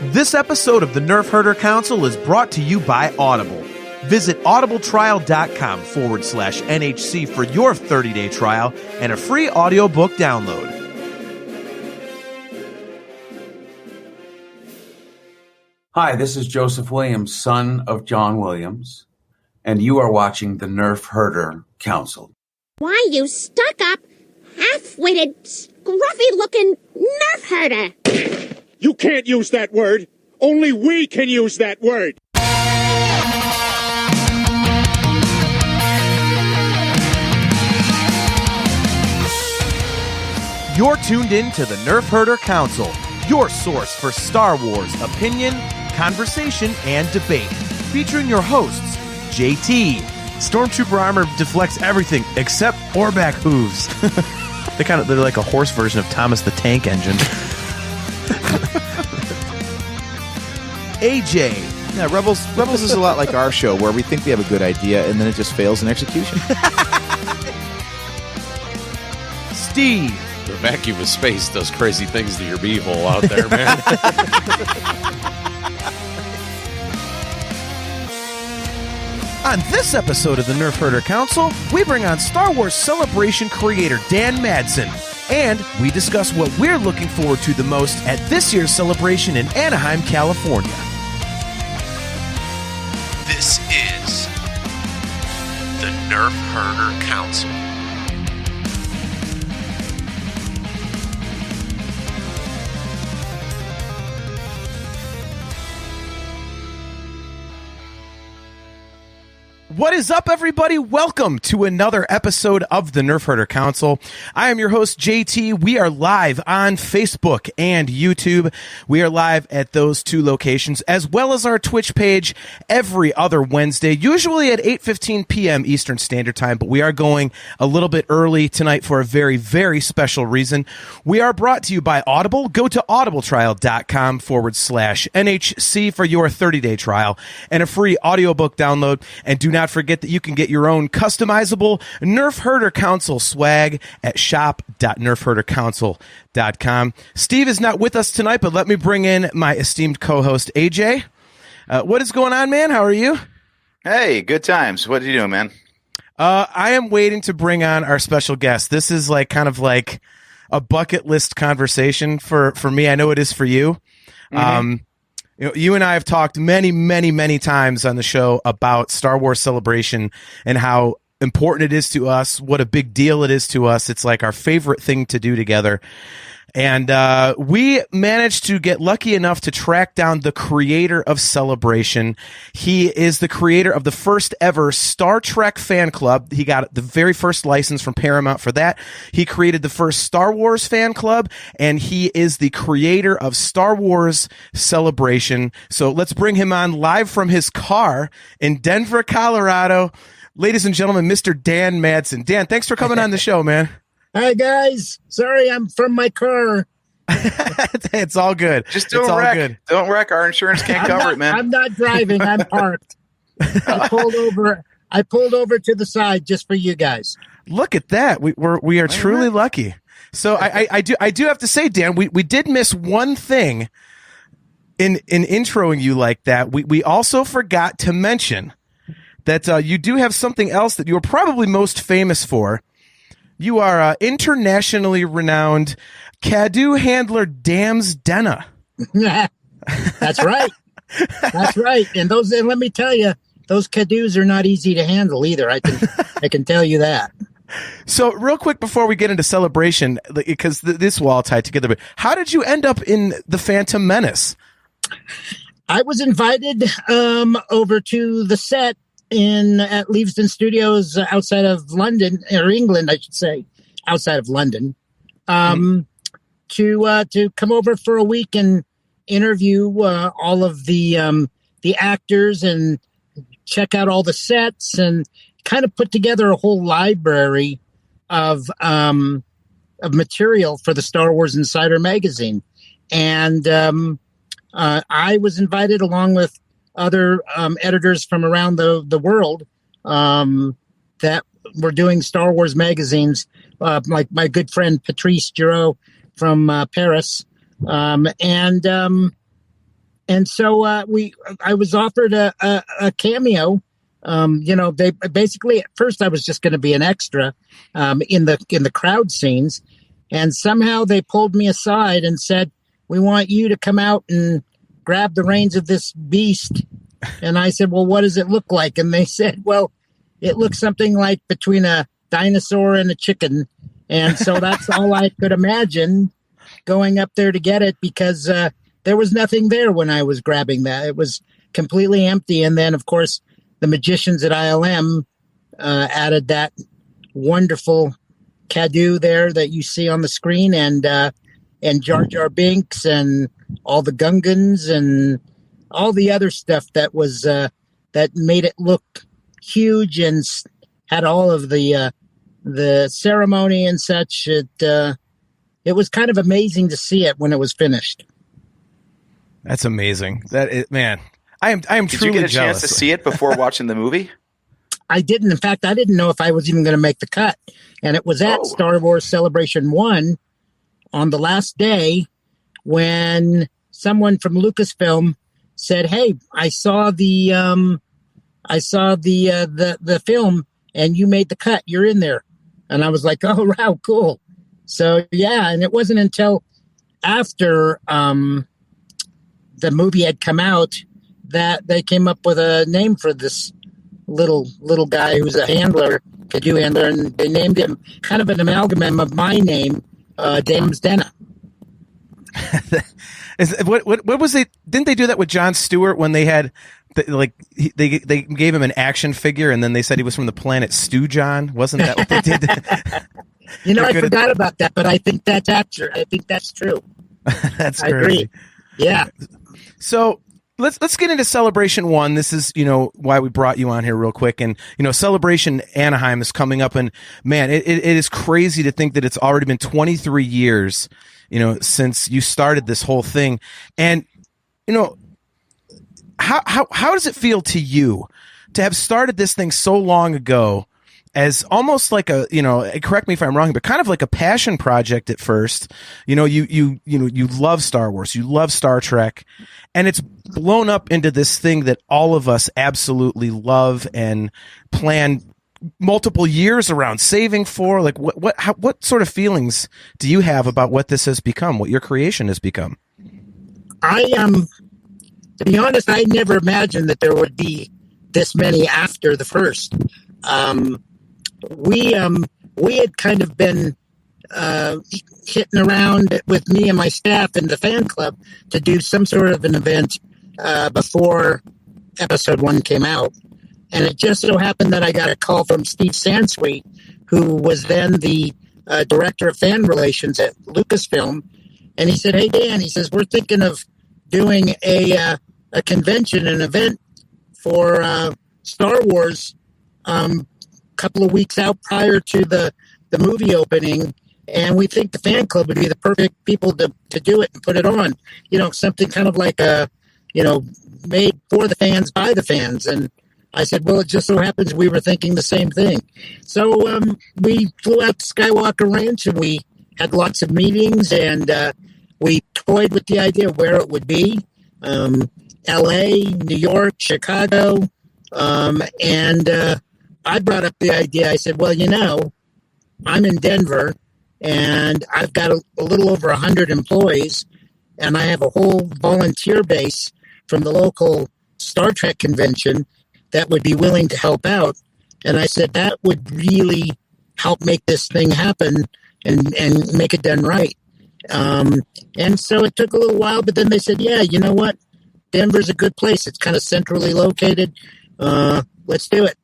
This episode of the Nerf Herder Council is brought to you by Audible. Visit audibletrial.com/NHC for your 30-day trial and a free audiobook download. Hi, this is Joseph Williams, son of John Williams, and you are watching the Nerf Herder Council. Why, you stuck-up, half-witted, scruffy-looking Nerf herder! You can't use that word! Only we can use that word! You're tuned in to the Nerf Herder Council, your source for Star Wars opinion, conversation, and debate. Featuring your hosts, JT. Stormtrooper armor deflects everything except Orback hooves. They're like a horse version of Thomas the Tank Engine. AJ. Yeah, Rebels is a lot like our show, where we think we have a good idea and then it just fails in execution. Steve. The vacuum of space does crazy things to your beehole out there, man. On this episode of the Nerf Herder Council, we bring on Star Wars Celebration creator Dan Madsen, and we discuss what we're looking forward to the most at this year's celebration in Anaheim, California. This is the Nerf Herder Council. What is up, everybody? Welcome to another episode of the Nerf Herder Council. I am your host, JT. We are live on Facebook and YouTube. We are live at those two locations, as well as our Twitch page every other Wednesday, usually at 8:15 p.m. Eastern Standard Time, but we are going a little bit early tonight for a very, very special reason. We are brought to you by Audible. Go to audibletrial.com/NHC for your 30-day trial and a free audiobook download. And do not forget that you can get your own customizable Nerf Herder Council swag at shop.nerfherdercouncil.com. Steve is not with us tonight, but let me bring in my esteemed co-host, AJ. What is going on, man? How are you? Hey, good times. What are you doing, man? I am waiting to bring on our special guest. This is kind of like a bucket list conversation for me. I know it is for you. Mm-hmm. You and I have talked many, many, many times on the show about Star Wars Celebration and how important it is to us, what a big deal it is to us. It's like our favorite thing to do together. And we managed to get lucky enough to track down the creator of Celebration. He is the creator of the first ever Star Trek fan club. He got the very first license from Paramount for that. He created the first Star Wars fan club, and he is the creator of Star Wars Celebration. So let's bring him on live from his car in Denver, Colorado. Ladies and gentlemen, Mr. Dan Madsen. Dan, thanks for coming on the show, man. Hi, guys. Sorry, I'm from my car. It's all good. Just don't wreck. Good. Don't wreck. Our insurance can't cover it, man. I'm not driving. I'm parked. I pulled over to the side just for you guys. Look at that. We are truly lucky. So I do have to say, Dan, we did miss one thing in introing you like that. We also forgot to mention that you do have something else that you are probably most famous for. You are internationally renowned Cadu handler Dams Denna. That's right. That's right. And let me tell you, those Cadus are not easy to handle either. I can tell you that. So real quick before we get into Celebration, because this will all tie together, but how did you end up in the Phantom Menace? I was invited over to the set at Leavesden Studios outside of London, or England, I should say, outside of London, to come over for a week and interview all of the actors and check out all the sets and kind of put together a whole library of material for the Star Wars Insider magazine. And I was invited along with other editors from around the world that were doing Star Wars magazines, like my good friend Patrice Giraud from Paris. And so I was offered a cameo. They basically, at first I was just going to be an extra in the crowd scenes, and somehow they pulled me aside and said, "We want you to come out and grab the reins of this beast." And I said, "Well, what does it look like?" And they said, "Well, it looks something like between a dinosaur and a chicken." And so that's all I could imagine, going up there to get it, because there was nothing there when I was grabbing that. It was completely empty. And then, of course, the magicians at ILM added that wonderful Cadu there that you see on the screen, and Jar Jar Binks and all the Gungans and all the other stuff that was that made it look huge and had all of the ceremony and such. It was kind of amazing to see it when it was finished. That's amazing. Man, I am truly Did you get a jealous. chance to see it before watching the movie? I didn't. In fact, I didn't know if I was even going to make the cut. And it was at Star Wars Celebration 1 on the last day when someone from Lucasfilm said, "Hey, I saw the film and you made the cut. You're in there." And I was like, "Oh, wow, cool." So yeah, and it wasn't until after the movie had come out that they came up with a name for this little guy who's a handler, Cadu handler, and they named him kind of an amalgam of my name, Dan Madsen. What was it? Didn't they do that with Jon Stewart when they had they gave him an action figure and then they said he was from the planet Stew John? Wasn't that what they did? I forgot about that, but I think that's accurate. I think that's true. That's crazy. I agree. Yeah. So let's get into Celebration 1. This is, why we brought you on here real quick. And, Celebration Anaheim is coming up, and man, it is crazy to think that it's already been 23 years, since you started this whole thing. And, how does it feel to you to have started this thing so long ago as almost like a, correct me if I'm wrong, but kind of like a passion project at first? You love Star Wars, you love Star Trek, and it's blown up into this thing that all of us absolutely love and plan multiple years around, saving for. Like, what sort of feelings do you have about what this has become, what your creation has become? To be honest, I never imagined that there would be this many after the first. We had kind of been hitting around with me and my staff and the fan club to do some sort of an event before episode 1 came out. And it just so happened that I got a call from Steve Sansweet, who was then the director of fan relations at Lucasfilm. And he said, "Hey, Dan," he says, "we're thinking of doing a convention, an event for Star Wars couple of weeks out prior to the movie opening, and we think the fan club would be the perfect people to do it and put it on. Something kind of like made for the fans by the fans." And I said, "Well, it just so happens we were thinking the same thing." So we flew out to Skywalker Ranch and we had lots of meetings, and we toyed with the idea of where it would be. LA, New York, Chicago, and I brought up the idea. I said, "Well, I'm in Denver, and I've got a little over 100 employees, and I have a whole volunteer base from the local Star Trek convention that would be willing to help out." And I said, that would really help make this thing happen and make it done right. And so it took a little while, but then they said, "Yeah, you know what? Denver's a good place. It's kind of centrally located. Let's do it."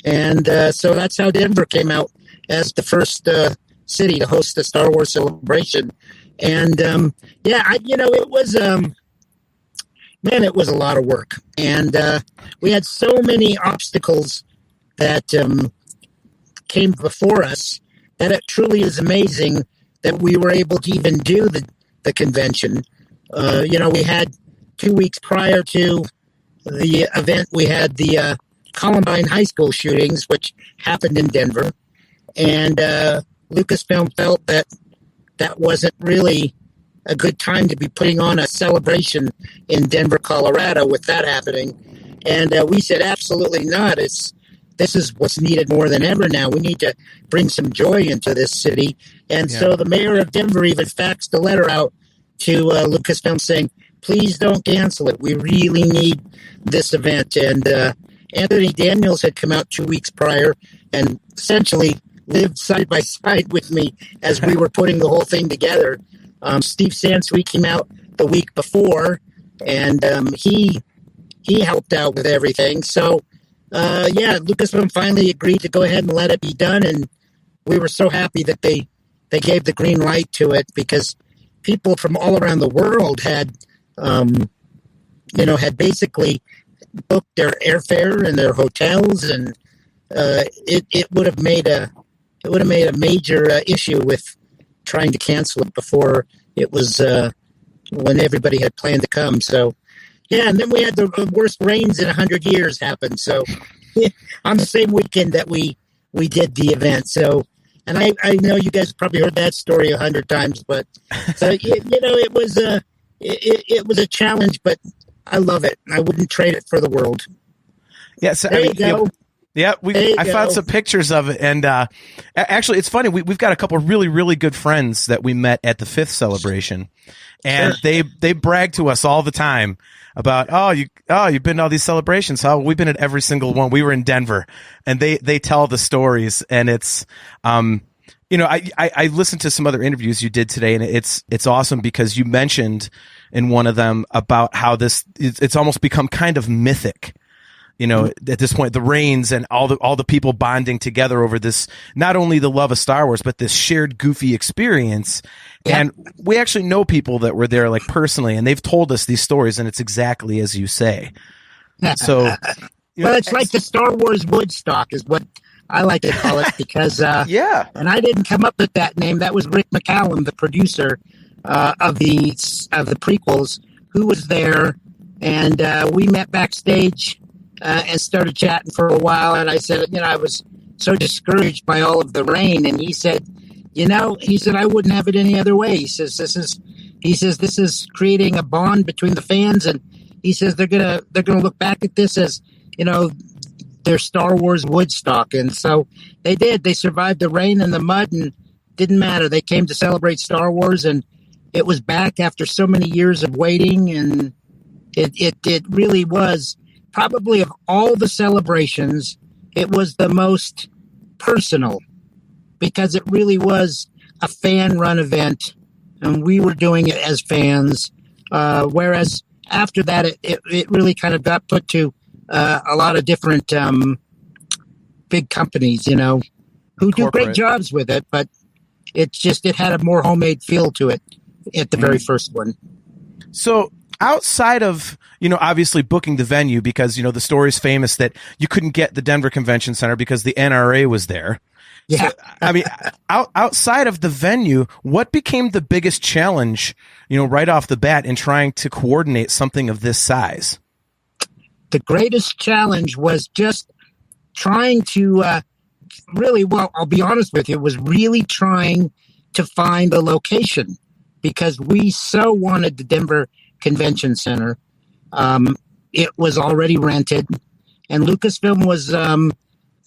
And so that's how Denver came out as the first city to host the Star Wars Celebration. And it was, it was a lot of work. And we had so many obstacles that came before us that it truly is amazing that we were able to even do the convention. We had 2 weeks prior to the event, we had the Columbine High School shootings, which happened in Denver, and Lucasfilm felt that wasn't really a good time to be putting on a celebration in Denver, Colorado with that happening. And we said, absolutely not. This is what's needed more than ever now. We need to bring some joy into this city. And so the mayor of Denver even faxed a letter out to Lucasfilm saying, please don't cancel it. We really need this event. And Anthony Daniels had come out 2 weeks prior and essentially lived side by side with me as we were putting the whole thing together. Steve Sansweet came out the week before, and he helped out with everything. So, Lucasfilm finally agreed to go ahead and let it be done, and we were so happy that they gave the green light to it, because people from all around the world had basically booked their airfare and their hotels, and it would have made a major issue with trying to cancel it before it was when everybody had planned to come. So, yeah, and then we had the worst rains in 100 years happen. So, on the same weekend that we did the event. So, and I know you guys probably heard that story 100 times, but so it was a challenge, but I love it. I wouldn't trade it for the world. Yeah, so there you go. Yeah, I found some pictures of it, and actually, it's funny. We've got a couple of really, really good friends that we met at the 5th celebration, and they brag to us all the time about you've been to all these celebrations. We've been at every single one. We were in Denver, and they tell the stories, and it's I listened to some other interviews you did today, and it's awesome because you mentioned in one of them about how it's almost become kind of mythic. At this point, the rains and all the people bonding together over this, not only the love of Star Wars, but this shared goofy experience. Yep. And we actually know people that were there, like, personally, and they've told us these stories, and it's exactly as you say. So, well, it's like the Star Wars Woodstock is what I like to call it, because and I didn't come up with that name. That was Rick McCallum, the producer of the prequels, who was there, and we met backstage. And started chatting for a while, and I said, I was so discouraged by all of the rain, and he said, I wouldn't have it any other way. He says this is creating a bond between the fans, and he says they're gonna look back at this as their Star Wars Woodstock, and so they did. They survived the rain and the mud, and didn't matter. They came to celebrate Star Wars, and it was back after so many years of waiting, and it really was. Probably of all the celebrations, it was the most personal, because it really was a fan-run event, and we were doing it as fans. Whereas after that, it really kind of got put to a lot of different big companies, who do great jobs with it, but it had a more homemade feel to it at the very first one. So, outside of, obviously booking the venue, because, the story's famous that you couldn't get the Denver Convention Center because the NRA was there. Yeah. So, I mean, outside of the venue, what became the biggest challenge, right off the bat in trying to coordinate something of this size? The greatest challenge was just trying to I'll be honest with you, was really trying to find a location, because we so wanted the Denver Convention Center. It was already rented, and Lucasfilm was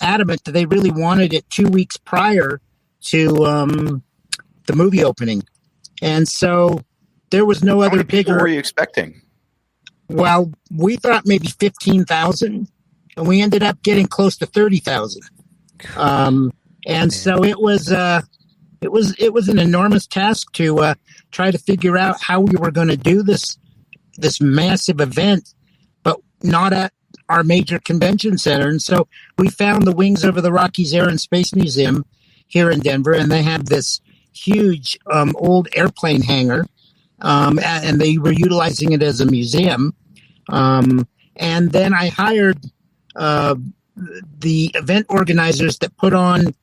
adamant that they really wanted it 2 weeks prior to the movie opening, and so there was no other bigger. What were you expecting? Well, we thought maybe 15,000, and we ended up getting close to 30,000. So it was an enormous task to try to figure out how we were going to do this massive event, but not at our major convention center. And so we found the Wings Over the Rockies Air and Space Museum here in Denver, and they have this huge old airplane hangar, and they were utilizing it as a museum. And then I hired the event organizers that put on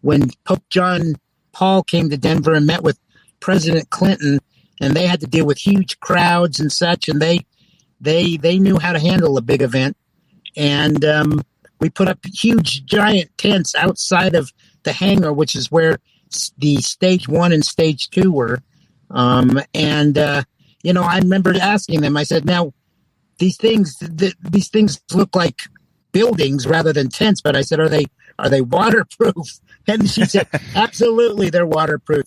when Pope John Paul came to Denver and met with President Clinton, and they had to deal with huge crowds and such, and they knew how to handle a big event. And we put up huge, giant tents outside of the hangar, which is where the stage 1 and stage 2 were. I remember asking them, I said, now these things look like buildings rather than tents, but I said, are they waterproof? And she said, absolutely, they're waterproof,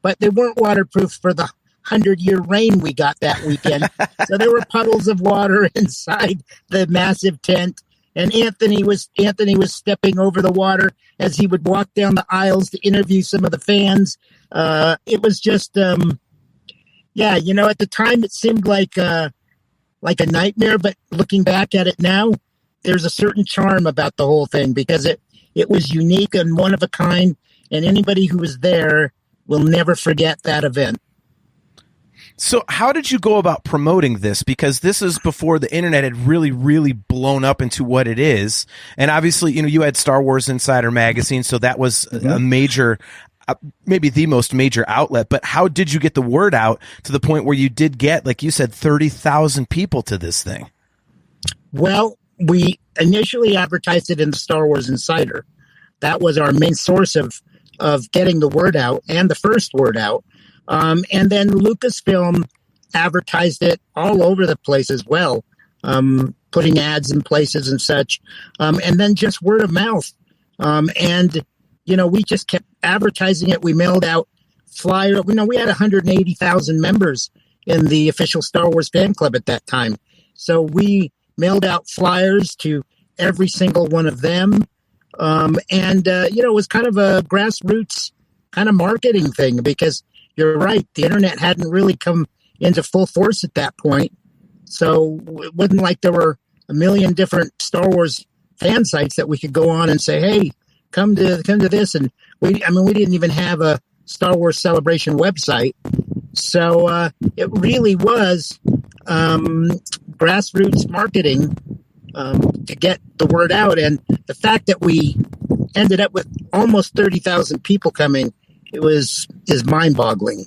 but they weren't waterproof for the 100-year rain we got that weekend. So there were puddles of water inside the massive tent. And Anthony was stepping over the water as he would walk down the aisles to interview some of the fans. It was just, at the time it seemed like a nightmare, but looking back at it now, there's a certain charm about the whole thing because it was unique and one of a kind, and anybody who was there will never forget that event. So how did you go about promoting this? Because this is before the internet had really, really blown up into what it is. And obviously, you had Star Wars Insider magazine, so that was a major, maybe the most major outlet. But how did you get the word out to the point where you did get, like you said, 30,000 people to this thing? Well, we initially advertised it in the Star Wars Insider. That was our main source of getting the word out and the first word out. And then Lucasfilm advertised it all over the place as well, putting ads in places and such. And then just word of mouth. We just kept advertising it. We mailed out flyer. We had 180,000 members in the official Star Wars fan club at that time. So we mailed out flyers to every single one of them. It was kind of a grassroots kind of marketing thing because you're right. The internet hadn't really come into full force at that point. So it wasn't like there were a million different Star Wars fan sites that we could go on and say, hey, come to this. And we didn't even have a Star Wars Celebration website. So it really was grassroots marketing to get the word out. And the fact that we ended up with almost 30,000 people coming, is mind-boggling.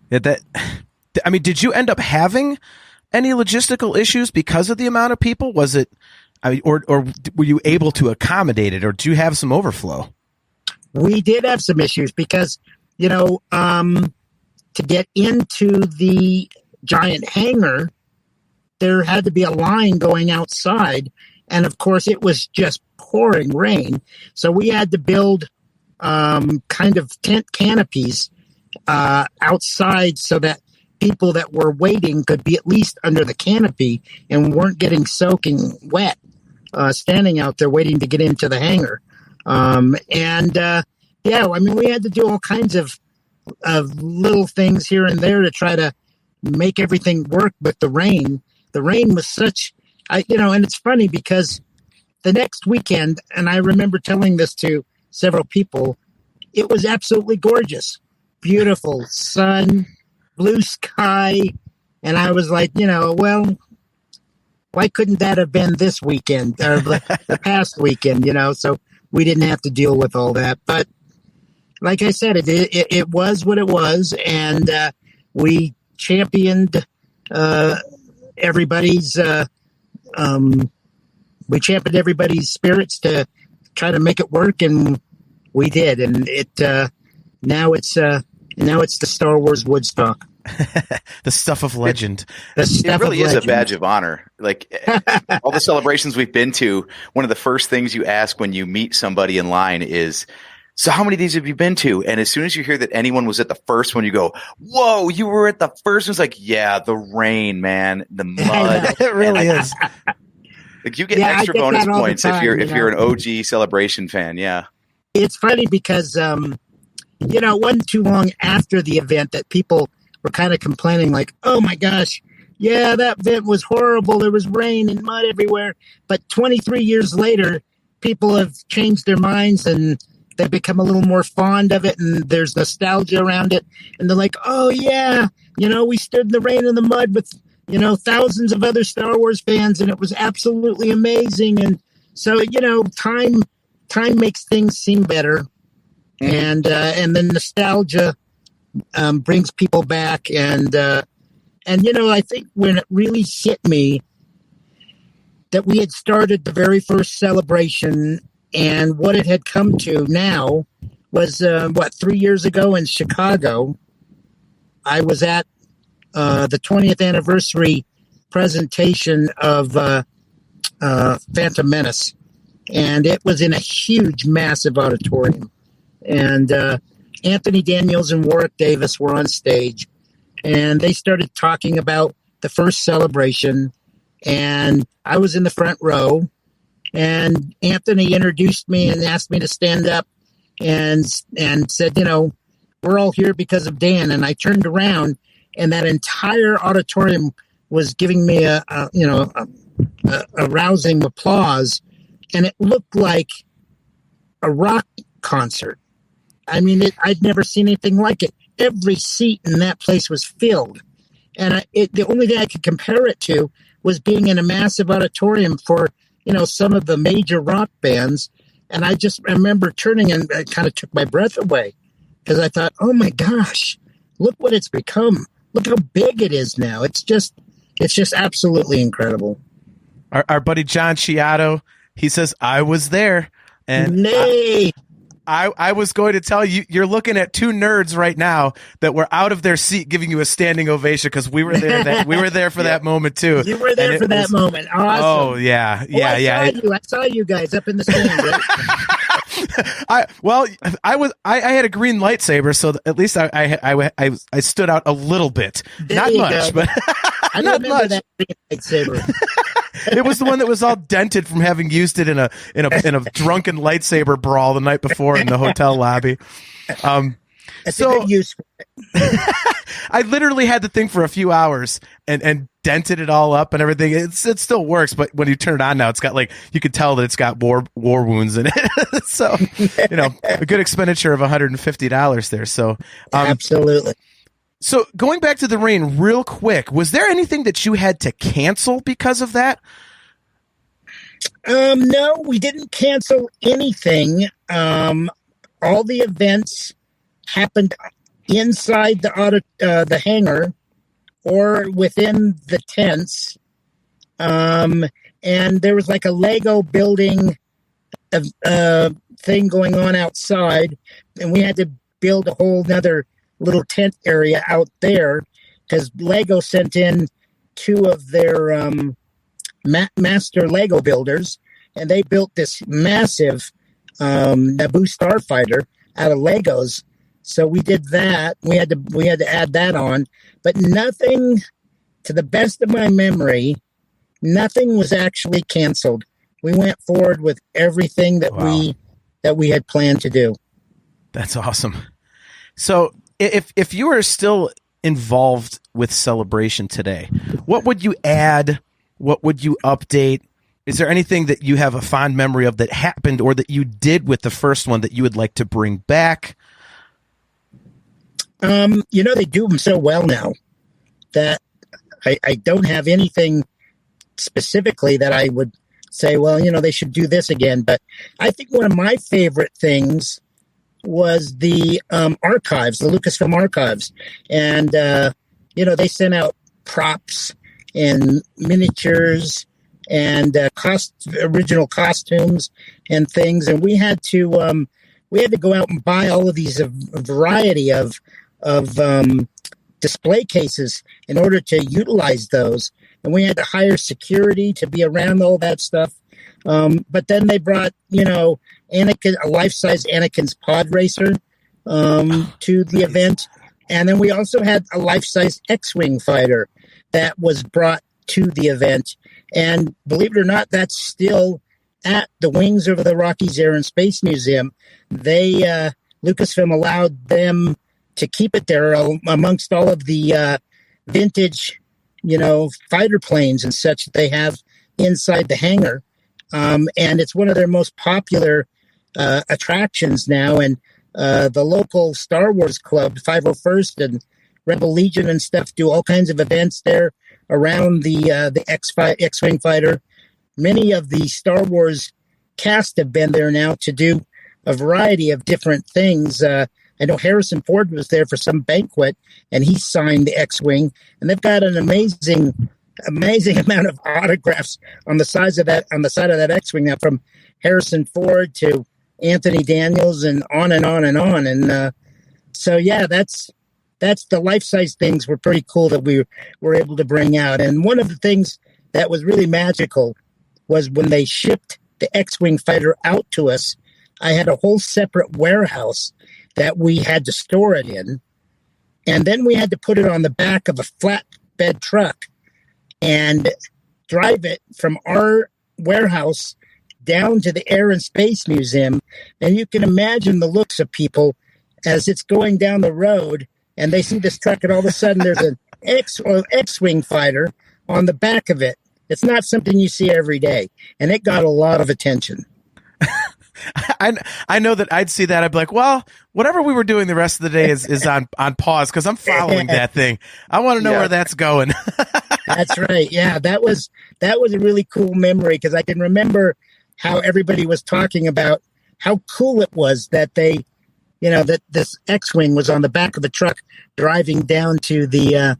Yeah, did you end up having any logistical issues because of the amount of people? Was it, or were you able to accommodate it, or do you have some overflow? We did have some issues because, to get into the giant hangar, there had to be a line going outside. And of course, it was just pouring rain. So we had to build kind of tent canopies outside so that people that were waiting could be at least under the canopy and weren't getting soaking wet, standing out there waiting to get into the hangar. We had to do all kinds of little things here and there to try to make everything work. But the rain was such, and it's funny because the next weekend, and I remember telling this to several people, it was absolutely gorgeous, beautiful sun, blue sky. And I was like, well, why couldn't that have been this weekend or the past weekend, so we didn't have to deal with all that. But like I said, it was what it was. And we championed everybody's spirits to try to make it work, and we did. And now it's the Star Wars Woodstock. The stuff of legend. It really is a badge of honor. Like all the celebrations we've been to, one of the first things you ask when you meet somebody in line is, so how many of these have you been to? And as soon as you hear that anyone was at the first one, you go, whoa, you were at the first one. It's like, yeah, the rain, man, the mud. It really is. Like you get extra bonus points if you're an OG Celebration fan. Yeah. It's funny because, it wasn't too long after the event that people were kind of complaining like, oh my gosh, yeah, that event was horrible. There was rain and mud everywhere. But 23 years later, people have changed their minds and they've become a little more fond of it, and there's nostalgia around it. And they're like, oh, yeah, we stood in the rain and the mud with, thousands of other Star Wars fans, and it was absolutely amazing. And so, time makes things seem better. And then nostalgia brings people back. And I think when it really hit me that we had started the very first celebration, and what it had come to now was, 3 years ago in Chicago, I was at the 20th anniversary presentation of Phantom Menace, and it was in a huge, massive auditorium. And Anthony Daniels and Warwick Davis were on stage, and they started talking about the first celebration, and I was in the front row, and Anthony introduced me and asked me to stand up and said, we're all here because of Dan. And I turned around, and that entire auditorium was giving me a rousing applause, and it looked like a rock concert. I mean, I'd never seen anything like it. Every seat in that place was filled. And the only thing I could compare it to was being in a massive auditorium for, some of the major rock bands. And I remember turning, and it kind of took my breath away, because I thought, oh my gosh, look what it's become. Look how big it is now. It's just absolutely incredible. Our buddy John Chiato, he says, I was there. And Nay. I was going to tell you, you're looking at two nerds right now that were out of their seat giving you a standing ovation, because we were there. We were there for that moment too. You were there for that moment. Awesome. Oh yeah. I saw you guys up in the stand. Right? I had a green lightsaber, so at least I stood out a little bit. Not much, but I not much. That green lightsaber. It was the one that was all dented from having used it in a drunken lightsaber brawl the night before in the hotel lobby. That's a good use for it. I literally had the thing for a few hours and dented it all up and everything. It still works, but when you turn it on now, it's got you could tell that it's got war wounds in it. So, a good expenditure of $150 there. So, absolutely. So going back to the rain real quick, was there anything that you had to cancel because of that? No, we didn't cancel anything. All the events happened inside the hangar or within the tents. And there was like a Lego building thing going on outside, and we had to build a whole nother little tent area out there, because Lego sent in two of their master Lego builders, and they built this massive Naboo starfighter out of Legos. So we did that. We had to add that on, but nothing, to the best of my memory, nothing was actually canceled. We went forward with everything that we had planned to do. That's awesome. So if you were still involved with Celebration today, what would you add? What would you update? Is there anything that you have a fond memory of that happened or that you did with the first one that you would like to bring back? They do them so well now that I don't have anything specifically that I would say, well, they should do this again. But I think one of my favorite things was the archives, the Lucasfilm archives. And, they sent out props and miniatures and original costumes and things. And we had to go out and buy all of these, a variety of display cases in order to utilize those. And we had to hire security to be around all that stuff. But then they brought, Anakin, a life-size Anakin's pod racer to the event. And then we also had a life-size X-Wing fighter that was brought to the event. And believe it or not, that's still at the Wings Over the Rockies Air and Space Museum. They, Lucasfilm allowed them to keep it there amongst all of the vintage, fighter planes and such that they have inside the hangar. And it's one of their most popular attractions now. And the local Star Wars Club, 501st and Rebel Legion and stuff, do all kinds of events there around the X-Wing fighter. Many of the Star Wars cast have been there now to do a variety of different things. I know Harrison Ford was there for some banquet, and he signed the X-Wing. And they've got an amazing amount of autographs on the side of that X-Wing now, from Harrison Ford to Anthony Daniels and on and on and on. And so yeah, that's that's the life-size things were pretty cool that we were able to bring out. And one of the things that was really magical was when they shipped the X-Wing fighter out to us. I had a whole separate warehouse that we had to store it in. And then we had to put it on the back of a flatbed truck and drive it from our warehouse down to the Air and Space Museum. And you can imagine the looks of people as it's going down the road and they see this truck and all of a sudden there's an X-Wing fighter on the back of it. It's not something you see every day. And it got a lot of attention. I know that I'd see that. I'd be like, well, whatever we were doing the rest of the day is on pause because I'm following that thing. I want to know where that's going. That's right. Yeah, that was a really cool memory because I can remember how everybody was talking about how cool it was that they, that this X-Wing was on the back of a truck driving down to the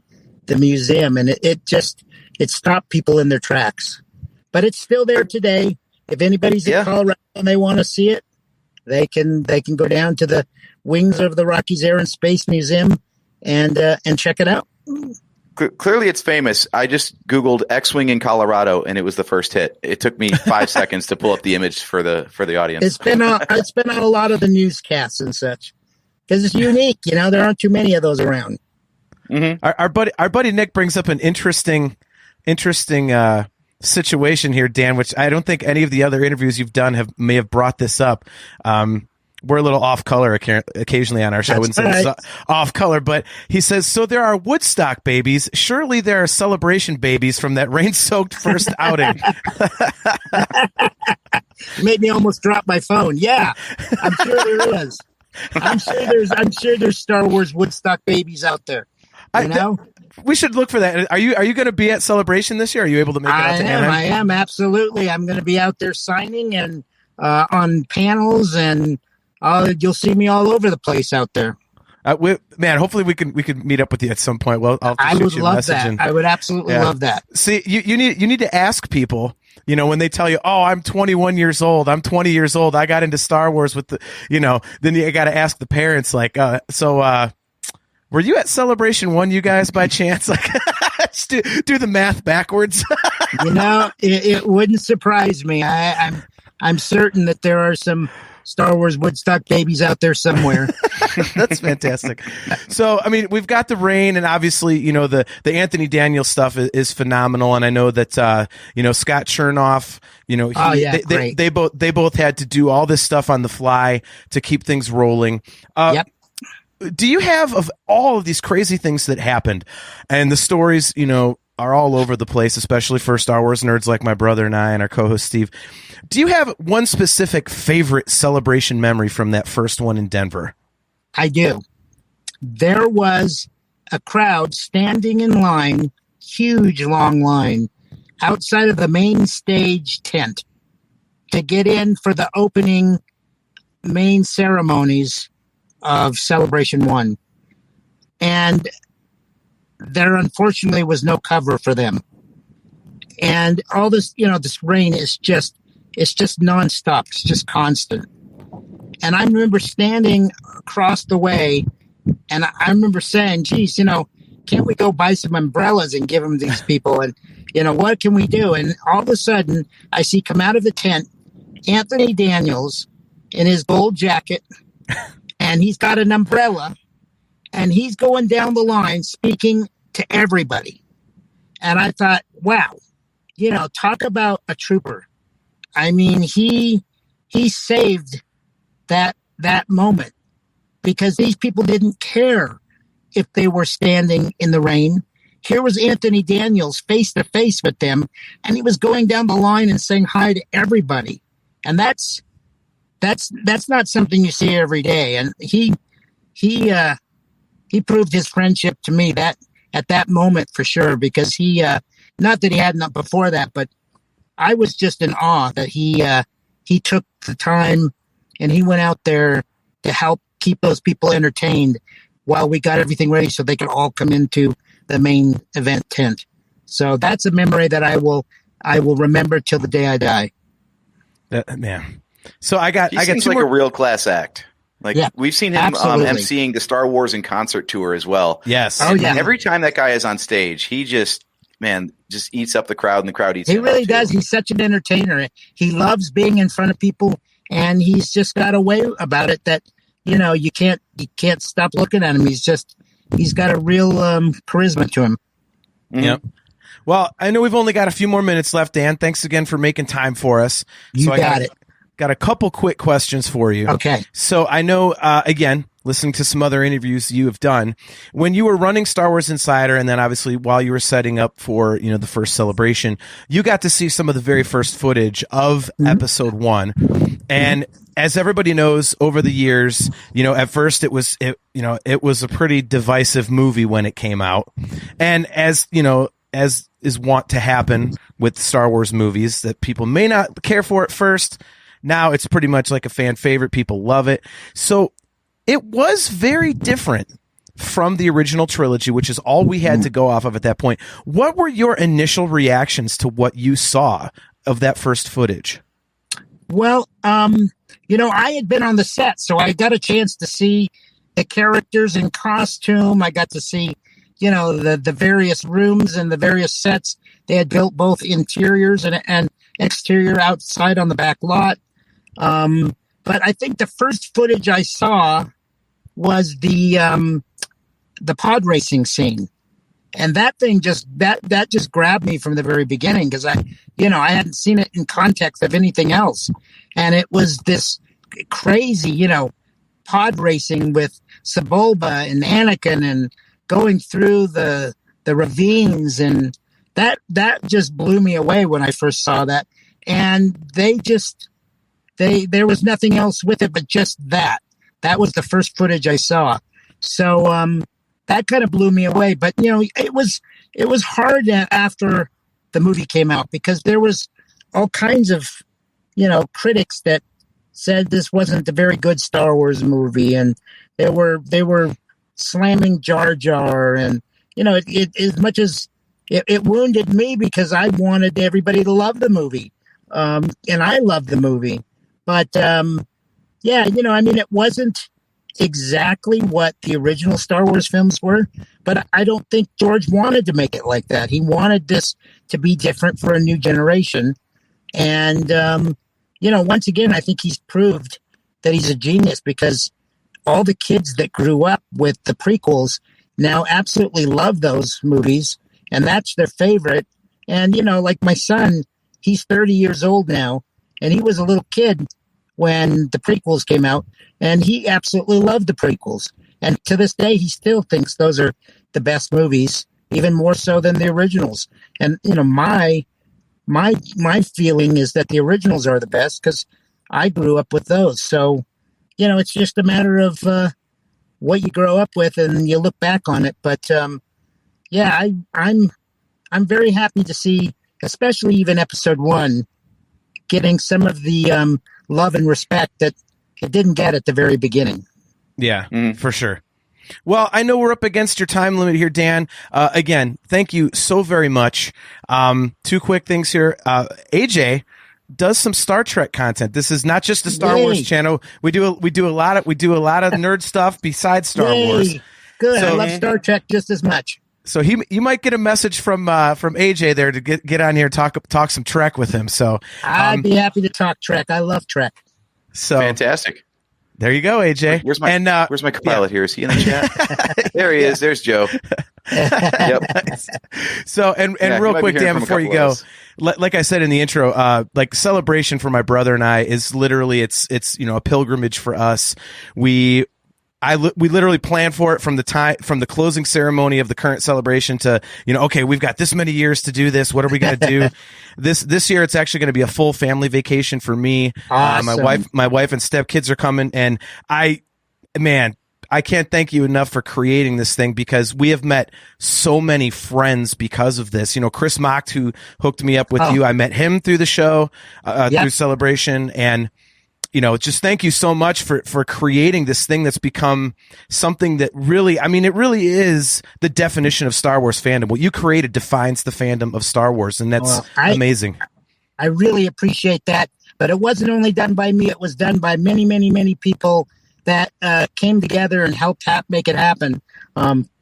museum, and it stopped people in their tracks. But it's still there today. If anybody's in Colorado and they want to see it, they can go down to the wings of the Rockies Air and Space Museum and check it out. Clearly, it's famous. I just Googled X-Wing in Colorado, and it was the first hit. It took me 5 seconds to pull up the image for the audience. It's been on a lot of the newscasts and such because it's unique. There aren't too many of those around. Mm-hmm. Our buddy Nick brings up an interesting situation here, Dan, which I don't think any of the other interviews you've done may have brought this up. We're a little off color occasionally on our show. I wouldn't say it's off color, but he says, so there are Woodstock babies. Surely there are Celebration babies from that rain-soaked first outing. Made me almost drop my phone. Yeah, I'm sure there is. I'm sure there's Star Wars Woodstock babies out there. We should look for that. Are you going to be at Celebration this year? Are you able to make it out to Anaheim? I am, absolutely. I'm going to be out there signing and on panels, and you'll see me all over the place out there. Hopefully we can meet up with you at some point. Well, I would love that. I would absolutely love that. See, you need to ask people. When they tell you, "Oh, I'm 21 years old. I'm 20 years old. I got into Star Wars with the," then you got to ask the parents, like, were you at Celebration 1, you guys, by chance? Like, just do the math backwards. It wouldn't surprise me. I'm certain that there are some Star Wars Woodstock babies out there somewhere. That's fantastic. So, we've got the rain, and obviously, the Anthony Daniels stuff is phenomenal. And I know that, Scott Chernoff, they both had to do all this stuff on the fly to keep things rolling. Yep. Do you have, of all of these crazy things that happened, and the stories, are all over the place, especially for Star Wars nerds like my brother and I and our co-host Steve, do you have one specific favorite Celebration memory from that first one in Denver? I do. There was a crowd standing in line, huge long line, outside of the main stage tent to get in for the opening main ceremonies of Celebration 1. And there unfortunately was no cover for them. And all this, this rain is just nonstop. It's just constant. And I remember standing across the way, and I remember saying, geez, can't we go buy some umbrellas and give them these people? And, what can we do? And all of a sudden I see come out of the tent, Anthony Daniels in his gold jacket, and he's got an umbrella, and he's going down the line speaking to everybody. And I thought, wow, talk about a trooper. He saved that moment because these people didn't care if they were standing in the rain. Here was Anthony Daniels face to face with them, and he was going down the line and saying hi to everybody. And that's not something you see every day. And he proved his friendship to me that at that moment for sure, because he, not that he hadn't before that, but I was just in awe that he took the time and he went out there to help keep those people entertained while we got everything ready so they could all come into the main event tent. So that's a memory that I will remember till the day I die. Man. So I got seems two like more, a real class act. Like Yeah, we've seen him absolutely. emceeing the Star Wars in concert tour as well. Yes. Oh, And yeah. every time that guy is on stage, he just eats up the crowd, and the crowd eats He him really up, too. does. He's such an entertainer. He loves being in front of people, and he's just got a way about it that, you know, you can't stop looking at him. He's got a real charisma to him. Yep. Well, I know we've only got a few more minutes left, Dan. Thanks again for making time for us. You I got it. Got a couple quick questions for you. Okay. So I know, again, listening to some other interviews you have done, when you were running Star Wars Insider, and then obviously while you were setting up for, you know, the first celebration, you got to see some of the very first footage of Episode 1. And as everybody knows, over the years, you know, at first it was a pretty divisive movie when it came out. And as, you know, as is wont to happen with Star Wars movies, that people may not care for at first. Now it's pretty much like a fan favorite. People love it. So it was very different from the original trilogy, which is all we had to go off of at that point. What were your initial reactions to what you saw of that first footage? Well, you know, I had been on the set, so I got a chance to see the characters in costume. I got to see, you know, the various rooms and the various sets. They had built both interiors and exterior outside on the back lot. But I think the first footage I saw was the pod racing scene. And that thing just grabbed me from the very beginning, because I hadn't seen it in context of anything else. And it was this crazy, you know, pod racing with Sebulba and Anakin and going through the ravines, and that just blew me away when I first saw that. And there was nothing else with it but just that. That was the first footage I saw. So that kind of blew me away. But you know, it was hard after the movie came out, because there was all kinds of, you know, critics that said this wasn't a very good Star Wars movie, and they were slamming Jar Jar, and you know, it as much as it wounded me, because I wanted everybody to love the movie, and I loved the movie. But yeah, you know, I mean, it wasn't exactly what the original Star Wars films were, but I don't think George wanted to make it like that. He wanted this to be different for a new generation. And, you know, once again, I think he's proved that he's a genius, because all the kids that grew up with the prequels now absolutely love those movies, and that's their favorite. And, you know, like my son, he's 30 years old now, and he was a little kid when the prequels came out, and he absolutely loved the prequels. And to this day, he still thinks those are the best movies, even more so than the originals. And, you know, my feeling is that the originals are the best, because I grew up with those. So, you know, it's just a matter of what you grow up with and you look back on it. But yeah, I'm very happy to see, especially even Episode 1, getting some of the love and respect that it didn't get at the very beginning. Yeah, for sure. Well, I know we're up against your time limit here, Dan. Again, thank you so very much. Two quick things here. AJ does some Star Trek content. This is not just a Star Wars channel. We do a lot of nerd stuff besides Star Wars. Good. So, I love Star Trek just as much. So you might get a message from AJ there to get on here and talk some Trek with him. So I'd be happy to talk Trek. I love Trek. So fantastic. There you go, AJ. Where's my co-pilot here? Is he in the chat? There he is. There's Joe. Yep. So, and real quick, Dan, before you go, like I said in the intro, like Celebration for my brother and I is literally, it's, you know, a pilgrimage for us. We literally plan for it from the closing ceremony of the current celebration to, you know, okay, we've got this many years to do this. What are we going to do? This year, it's actually going to be a full family vacation for me. Awesome. My wife and stepkids are coming, and I can't thank you enough for creating this thing, because we have met so many friends because of this. You know, Chris Mocht, who hooked me up with you, I met him through the show, through Celebration, and you know, just thank you so much for creating this thing that's become something that really, I mean, it really is the definition of Star Wars fandom. What you created defines the fandom of Star Wars, and that's amazing. I really appreciate that. But it wasn't only done by me. It was done by many, many, many people that came together and helped make it happen.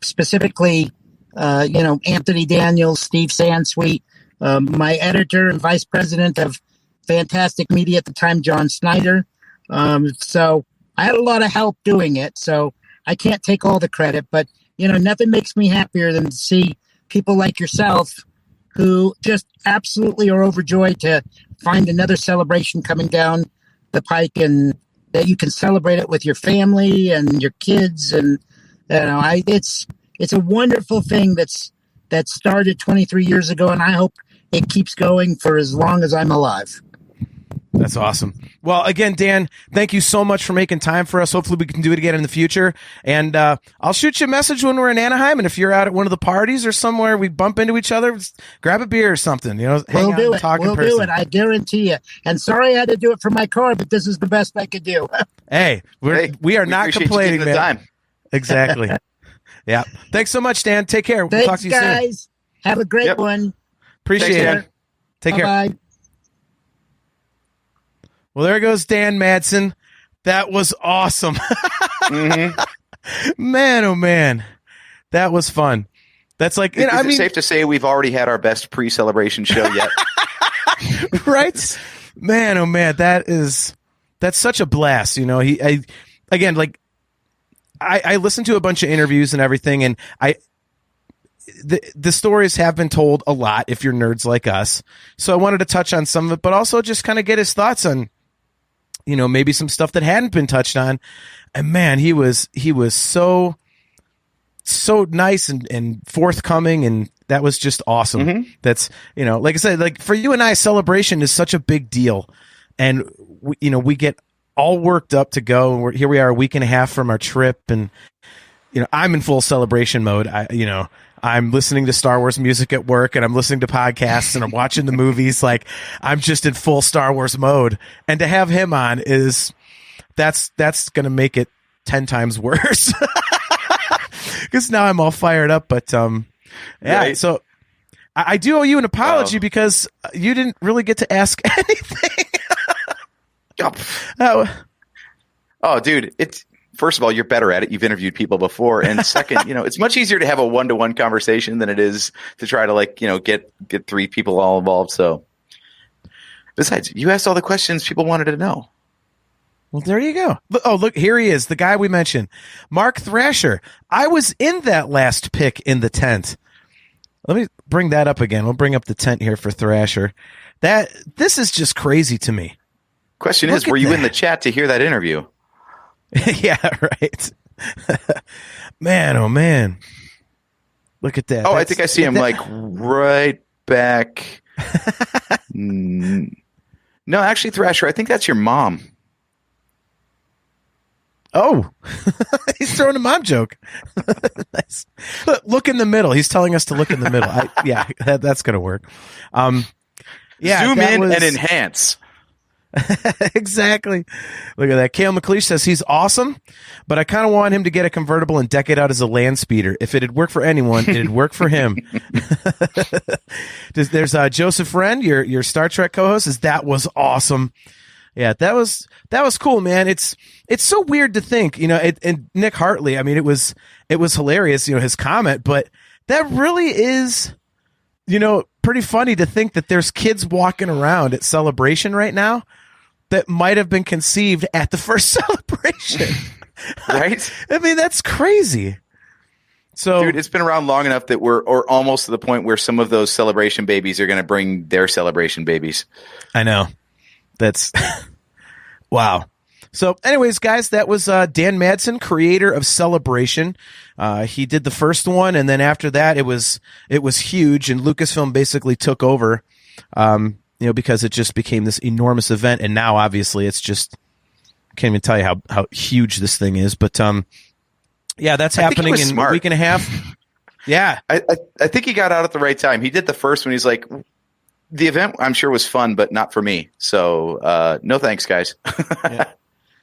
Specifically, Anthony Daniels, Steve Sansweet, my editor and vice president of Fantastic Media at the time, John Snyder. So I had a lot of help doing it. So I can't take all the credit, but nothing makes me happier than to see people like yourself who just absolutely are overjoyed to find another celebration coming down the pike, and that you can celebrate it with your family and your kids. And it's a wonderful thing that started 23 years ago, and I hope it keeps going for as long as I'm alive. That's awesome. Well, again, Dan, thank you so much for making time for us. Hopefully we can do it again in the future. And I'll shoot you a message when we're in Anaheim. And if you're out at one of the parties or somewhere we bump into each other, just grab a beer or something. Hang out and talk in person. We'll do it. I guarantee you. And sorry I had to do it from my car, but this is the best I could do. Hey, we are not complaining, man. Time. Exactly. Yeah. Thanks so much, Dan. Take care. Thanks, we'll talk to you guys. soon. Have a great one. Appreciate it. Dan. Take care. Bye-bye. Well, there goes Dan Madsen. That was awesome. Man, oh man. That was fun. That's like, Is it safe to say we've already had our best pre-celebration show yet? Right? Man, oh man, that's such a blast. I listened to a bunch of interviews and everything, and the stories have been told a lot if you're nerds like us. So I wanted to touch on some of it, but also just kind of get his thoughts on, maybe some stuff that hadn't been touched on. And man, he was so nice and forthcoming, and that was just awesome. Mm-hmm. That's, like I said, like for you and I, celebration is such a big deal. And we get all worked up to go, and here we are a week and a half from our trip, and I'm in full celebration mode. I'm listening to Star Wars music at work, and I'm listening to podcasts, and I'm watching the movies. Like, I'm just in full Star Wars mode. And to have him on that's going to make it 10 times worse. Because now I'm all fired up. But right. So I do owe you an apology because you didn't really get to ask anything. Oh, dude, first of all, you're better at it. You've interviewed people before. And second, it's much easier to have a one-to-one conversation than it is to try to get three people all involved. So besides, you asked all the questions people wanted to know. Well, there you go. Oh, look, here he is, the guy we mentioned, Mark Thrasher. I was in that last pick in the tent. Let me bring that up again. We'll bring up the tent here for Thrasher. This is just crazy to me. Question is, were you in the chat to hear that interview? Yeah, right. Man, oh man. Look at that. Oh, I think I see him right back. No, actually, Thrasher, I think that's your mom. Oh, he's throwing a mom joke. Nice. Look in the middle. He's telling us to look in the middle. That's going to work. Zoom in and enhance. Exactly. Look at that. Kale McLeish says he's awesome, but I kind of want him to get a convertible and deck it out as a land speeder. If it had worked for anyone, it'd work for him. There's Joseph Wren, your Star Trek co-host, says that was awesome. Yeah, that was cool, man. It's so weird to think, and Nick Hartley, I mean, it was hilarious, his comment, but that really is, pretty funny to think that there's kids walking around at Celebration right now that might have been conceived at the first celebration. Right? I mean, that's crazy. So, dude, it's been around long enough that we're almost to the point where some of those celebration babies are going to bring their celebration babies. I know. That's wow. So anyways, guys, that was Dan Madsen, creator of Celebration. He did the first one, and then after that, it was huge, and Lucasfilm basically took over, because it just became this enormous event, and now obviously it's just, I can't even tell you how huge this thing is, but yeah, that's happening in a week and a half. Yeah. I think he got out at the right time. He did the first one. He's like, the event I'm sure was fun, but not for me. So no thanks, guys. Yeah.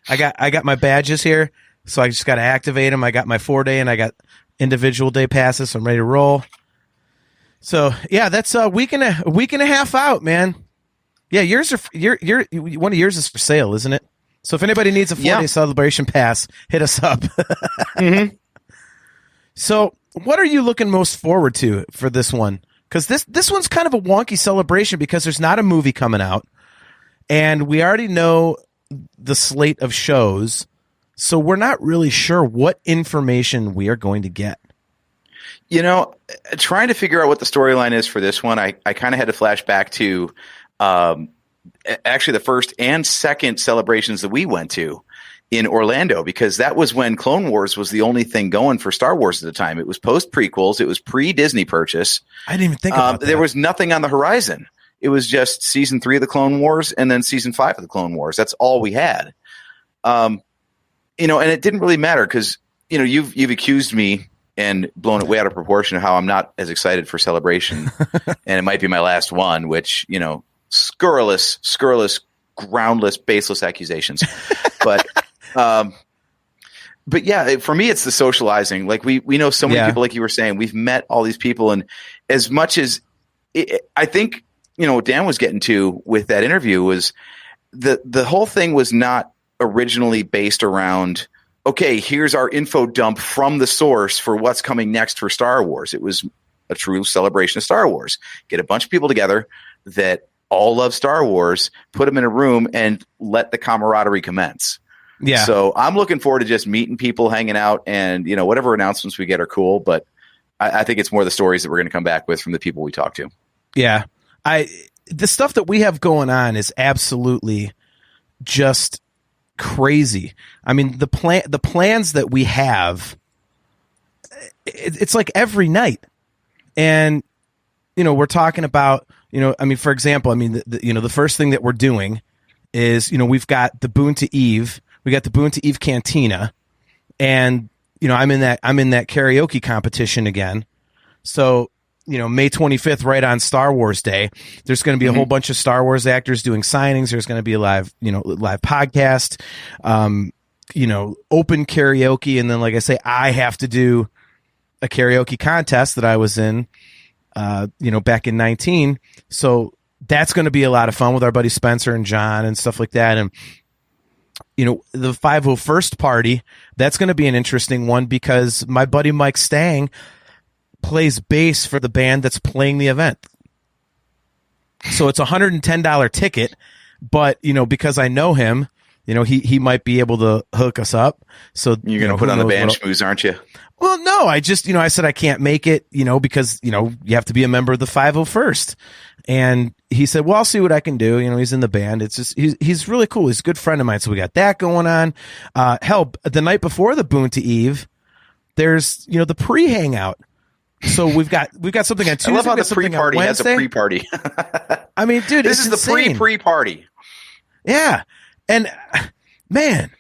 I got my badges here, so I just got to activate them. I got my 4-day and I got individual day passes, so I'm ready to roll. So yeah, that's a week and a half out, man. Yeah, one of yours is for sale, isn't it? So if anybody needs a 4-day celebration pass, hit us up. Mm-hmm. So what are you looking most forward to for this one? Because this one's kind of a wonky celebration because there's not a movie coming out, and we already know the slate of shows, so we're not really sure what information we are going to get. You know, trying to figure out what the storyline is for this one, I kind of had to flash back to actually the first and second celebrations that we went to in Orlando, because that was when Clone Wars was the only thing going for Star Wars at the time. It was post prequels. It was pre-Disney purchase. I didn't even think about that. There was nothing on the horizon. It was just season 3 of the Clone Wars and then season 5 of the Clone Wars. That's all we had. And it didn't really matter because, you've accused me and blown it way out of proportion of how I'm not as excited for Celebration. And it might be my last one, which, scurrilous, groundless, baseless accusations. But yeah, for me, it's the socializing. Like we know so many people, like you were saying, we've met all these people. And as much as I think, what Dan was getting to with that interview was the whole thing was not originally based around, okay, here's our info dump from the source for what's coming next for Star Wars. It was a true celebration of Star Wars. Get a bunch of people together that all love Star Wars, put them in a room and let the camaraderie commence. Yeah. So I'm looking forward to just meeting people, hanging out, and whatever announcements we get are cool. But I think it's more the stories that we're going to come back with from the people we talk to. Yeah. The stuff that we have going on is absolutely just crazy. I mean, the plans that we have, it's like every night. And, we're talking about, for example, the first thing that we're doing is, we've got the Boon to Eve. We got the Boon to Eve Cantina, and I'm in that karaoke competition again. So May 25th, right on Star Wars Day, there's going to be a whole bunch of Star Wars actors doing signings. There's going to be a live podcast, open karaoke, and then like I say, I have to do a karaoke contest that I was in, back in 2019. So that's going to be a lot of fun with our buddy Spencer and John and stuff like that, and. The 501st party, that's going to be an interesting one because my buddy Mike Stang plays bass for the band that's playing the event. So it's a $110 ticket, but, because I know him, he might be able to hook us up. So you're going to put on the band schmooze, aren't you? Well, no, I just, I said I can't make it, because, you have to be a member of the 501st. And he said, well, I'll see what I can do. He's in the band. It's just, he's really cool. He's a good friend of mine. So we got that going on. Hell, the night before the Boon to Eve, there's, the pre-hangout. So we've got something on Tuesday. I love how the pre-party has a pre-party. I mean, dude, this is insane. The pre-party. Yeah. And man,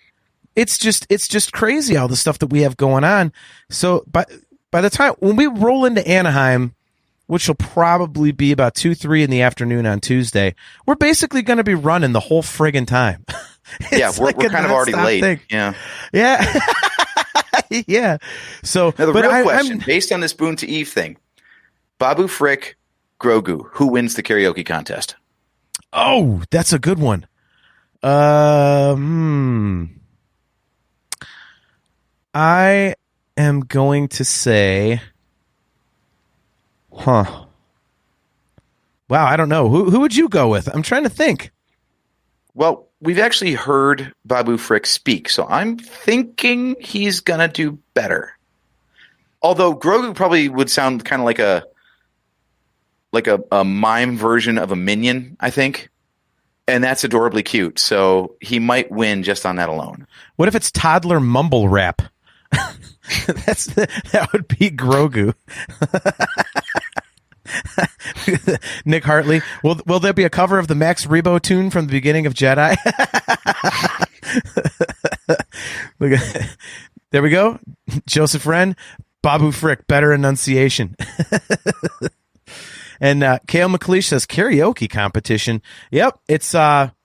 it's just crazy all the stuff that we have going on. So by the time when we roll into Anaheim, which will probably be about 2-3 in the afternoon on Tuesday, we're basically going to be running the whole friggin' time. Yeah, we're kind of already late. Thing. Yeah. Yeah. So now the real question, based on this Boon to Eve thing, Babu Frick, Grogu, who wins the karaoke contest? Oh, that's a good one. I am going to say, wow, I don't know. Who would you go with? I'm trying to think. Well, we've actually heard Babu Frick speak, so I'm thinking he's gonna do better. Although Grogu probably would sound kind of like a mime version of a minion, I think. And that's adorably cute, so he might win just on that alone. What if it's toddler mumble rap? That would be Grogu. Nick Hartley. Will there be a cover of the Max Rebo tune from the beginning of Jedi? There we go. Joseph Wren, Babu Frick, better enunciation. And Kale McLeish says karaoke competition. Yep, it's Alderaan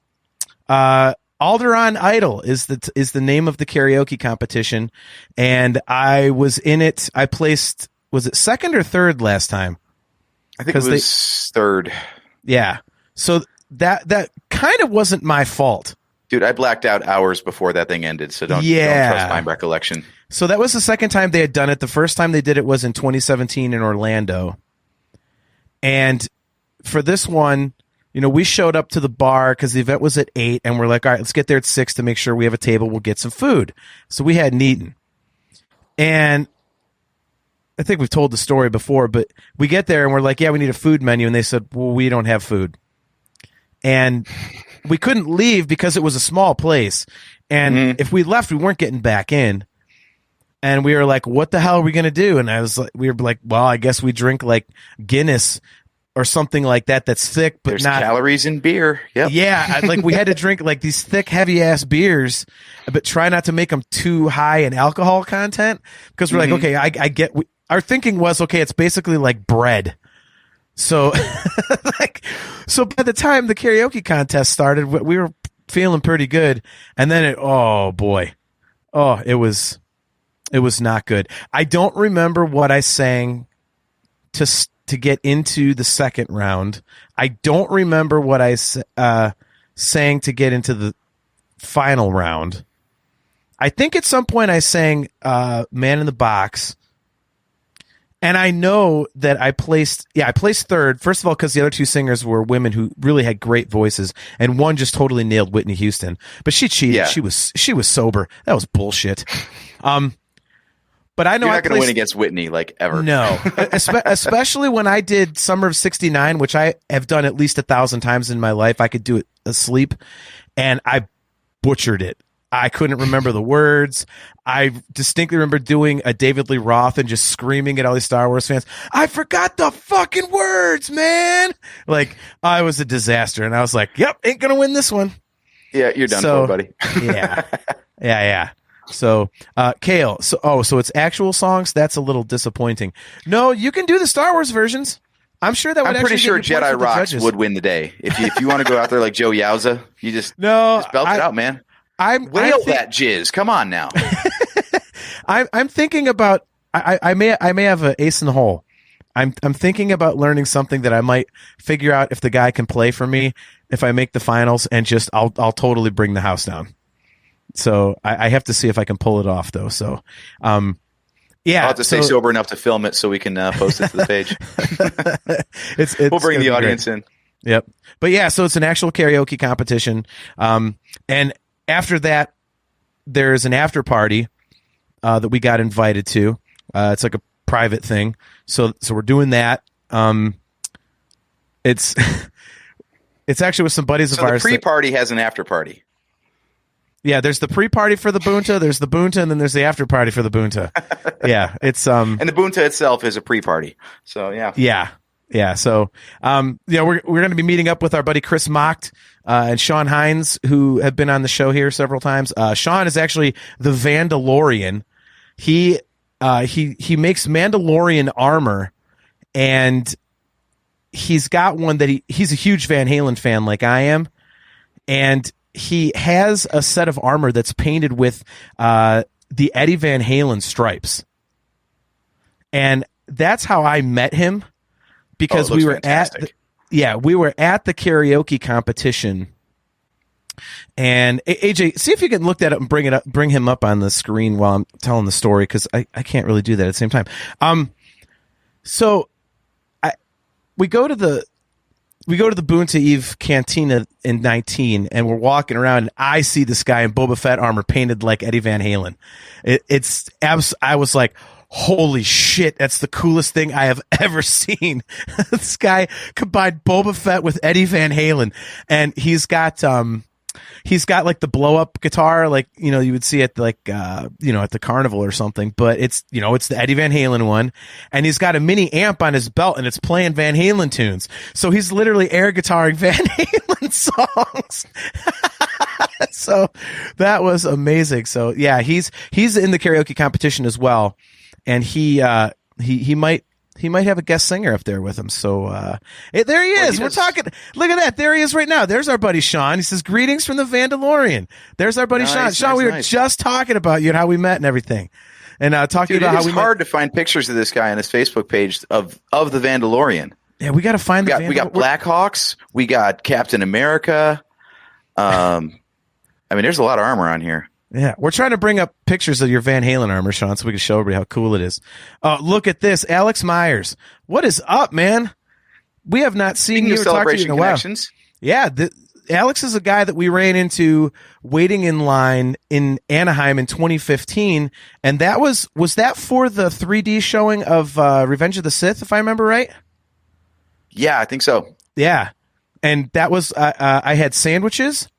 Idol is the name of the karaoke competition, and I was in it. I placed, was it second or third last time? I think it was third. Yeah. So that kind of wasn't my fault. Dude, I blacked out hours before that thing ended, so don't trust my recollection. So that was the second time they had done it. The first time they did it was in 2017 in Orlando. And for this one, we showed up to the bar because the event was at 8, and we're like, all right, let's get there at 6 to make sure we have a table. We'll get some food. So we hadn't eaten. And I think we've told the story before, but we get there and we're like, yeah, we need a food menu. And they said, well, we don't have food. And we couldn't leave because it was a small place. And if we left, we weren't getting back in. And we were like, what the hell are we going to do? And we were like, well, I guess we drink like Guinness or something like that that's thick, but there's not calories in beer. Yep. Yeah. Like we had to drink like these thick, heavy ass beers, but try not to make them too high in alcohol content. Because we're like, okay, I get, our thinking was, okay, it's basically like bread. So, so by the time the karaoke contest started, we were feeling pretty good. And then it was not good. I don't remember what I sang to get into the second round. I don't remember what I sang to get into the final round. I think at some point I sang Man in the Box. And I know that I placed third, first of all, because the other two singers were women who really had great voices, and one just totally nailed Whitney Houston. But she cheated. Yeah. She was sober. That was bullshit. But I know you're not going to win against Whitney, like, ever. No, especially when I did Summer of '69, which I have done at least 1,000 times in my life. I could do it asleep, and I butchered it. I couldn't remember the words. I distinctly remember doing a David Lee Roth and just screaming at all these Star Wars fans, I forgot the fucking words, man. Like, I was a disaster. And I was like, yep, ain't going to win this one. Yeah, you're done for, buddy. Yeah. So, Kale, so it's actual songs? That's a little disappointing. No, you can do the Star Wars versions. I'm sure that would. I'm pretty sure Jedi Rocks would win the day. If you want to go out there like Joe Yowza, you just belt it out, man. That jizz. Come on now. I'm thinking about. I may have an ace in the hole. I'm thinking about learning something that I might figure out if the guy can play for me if I make the finals, and just I'll totally bring the house down. So I have to see if I can pull it off though. So yeah, I'll have to stay sober enough to film it so we can post it to the page. We'll bring the audience in. Yep. But yeah, so it's an actual karaoke competition. And after that, there's an after party that we got invited to. It's like a private thing. So we're doing that. It's actually with some buddies of ours. So the pre-party has an after party. Yeah, there's the pre-party for the Bunta, there's the Bunta, and then there's the after party for the Bunta. Yeah, it's and the Bunta itself is a pre-party. So yeah. Yeah. So we're going to be meeting up with our buddy Chris Mocht and Sean Hines, who have been on the show here several times. Sean is actually the Vandalorian. He makes Mandalorian armor, and he's got one that he's a huge Van Halen fan like I am, and he has a set of armor that's painted with the Eddie Van Halen stripes. And that's how I met him, because we were fantastic. We were at the karaoke competition. And AJ, see if you can look that up and bring him up on the screen while I'm telling the story, because I can't really do that at the same time. So we go to the Boonta Eve Cantina in 19, and we're walking around, and I see this guy in Boba Fett armor painted like Eddie Van Halen. I was like, holy shit, that's the coolest thing I have ever seen. This guy combined Boba Fett with Eddie Van Halen, and he's got like the blow up guitar, like, you would see at like, at the carnival or something, but it's the Eddie Van Halen one. And he's got a mini amp on his belt, and it's playing Van Halen tunes. So he's literally air guitaring Van Halen songs. So that was amazing. So yeah, he's in the karaoke competition as well. And he might have a guest singer up there with him. So there he is. We're talking. Look at that. There he is right now. There's our buddy Sean. He says, greetings from the Vandalorian. There's our buddy Sean. Sean, we were just talking about you and how we met and everything. And talking about how we met. It's hard to find pictures of this guy on his Facebook page of the Vandalorian. Yeah, we got to find we got Blackhawks. We got Captain America. I mean, there's a lot of armor on here. Yeah, we're trying to bring up pictures of your Van Halen armor, Sean, so we can show everybody how cool it is. Look at this, Alex Myers. What is up, man? We have not seen you or talked to you in a while. Yeah, Alex is a guy that we ran into waiting in line in Anaheim in 2015, and that was that for the 3D showing of Revenge of the Sith, if I remember right? Yeah, I think so. Yeah, and that was I had sandwiches,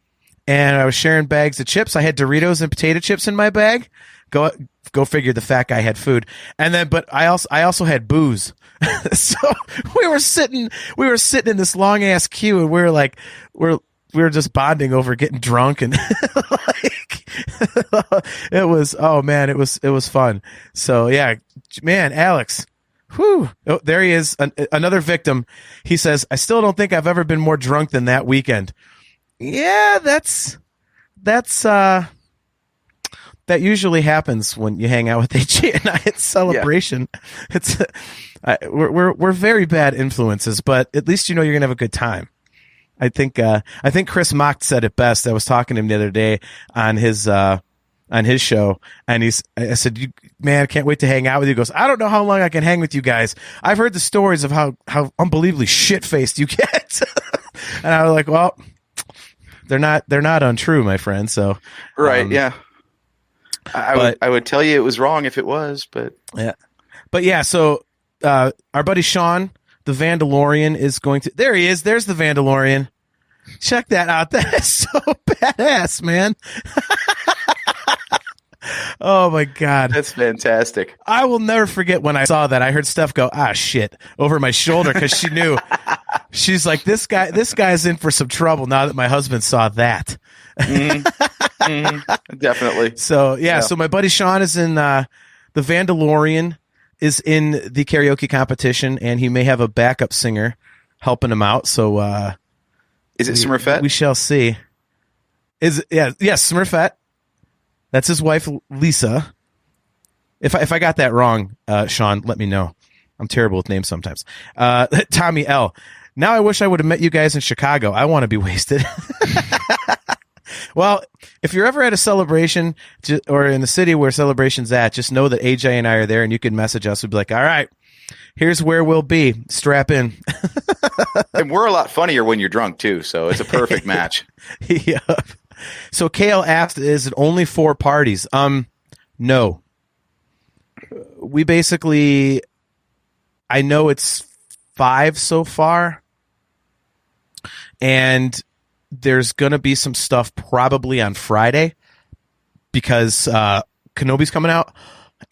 and I was sharing bags of chips. I had Doritos and potato chips in my bag. Go figure. The fat guy had food, and then but I also had booze. So we were sitting in this long ass queue, and we were just bonding over getting drunk, and like it was fun. So yeah, man, Alex. Whew. Oh, there he is, another victim. He says, "I still don't think I've ever been more drunk than that weekend." Yeah, that's that usually happens when you hang out with AJ and I at Celebration. Yeah. It's we're very bad influences, but at least you know you're gonna have a good time. I think Chris Mock said it best. I was talking to him the other day on his show, and I said, "Man, I can't wait to hang out with you." He goes, "I don't know how long I can hang with you guys. I've heard the stories of how unbelievably shit faced you get." And I was like, "Well, they're not untrue, my friend." So right, yeah. I would tell you it was wrong if it was, but yeah. So our buddy Sean, the Vandalorian, is going to. There he is. There's the Vandalorian. Check that out. That is so badass, man. Oh my God, that's fantastic. I will never forget when I saw that. I heard Steph go, "Ah, shit," over my shoulder, because she knew. She's like, this guy's in for some trouble now that my husband saw that. Definitely. So yeah, so my buddy Sean is in the Vandalorian is in the karaoke competition, and he may have a backup singer helping him out. So is it Smurfette? We shall see. Yes, Smurfette. That's his wife, Lisa. If I got that wrong, Sean, let me know. I'm terrible with names sometimes. Tommy L. Now I wish I would have met you guys in Chicago. I want to be wasted. Well, if you're ever at a celebration or in the city where Celebration's at, just know that AJ and I are there, and you can message us. We'll be like, "All right, here's where we'll be. Strap in." And we're a lot funnier when you're drunk too, so it's a perfect match. Yeah. So Kale asked, "Is it only 4 parties?" No. We basically, I know it's 5 so far, and there's gonna be some stuff probably on Friday because Kenobi's coming out,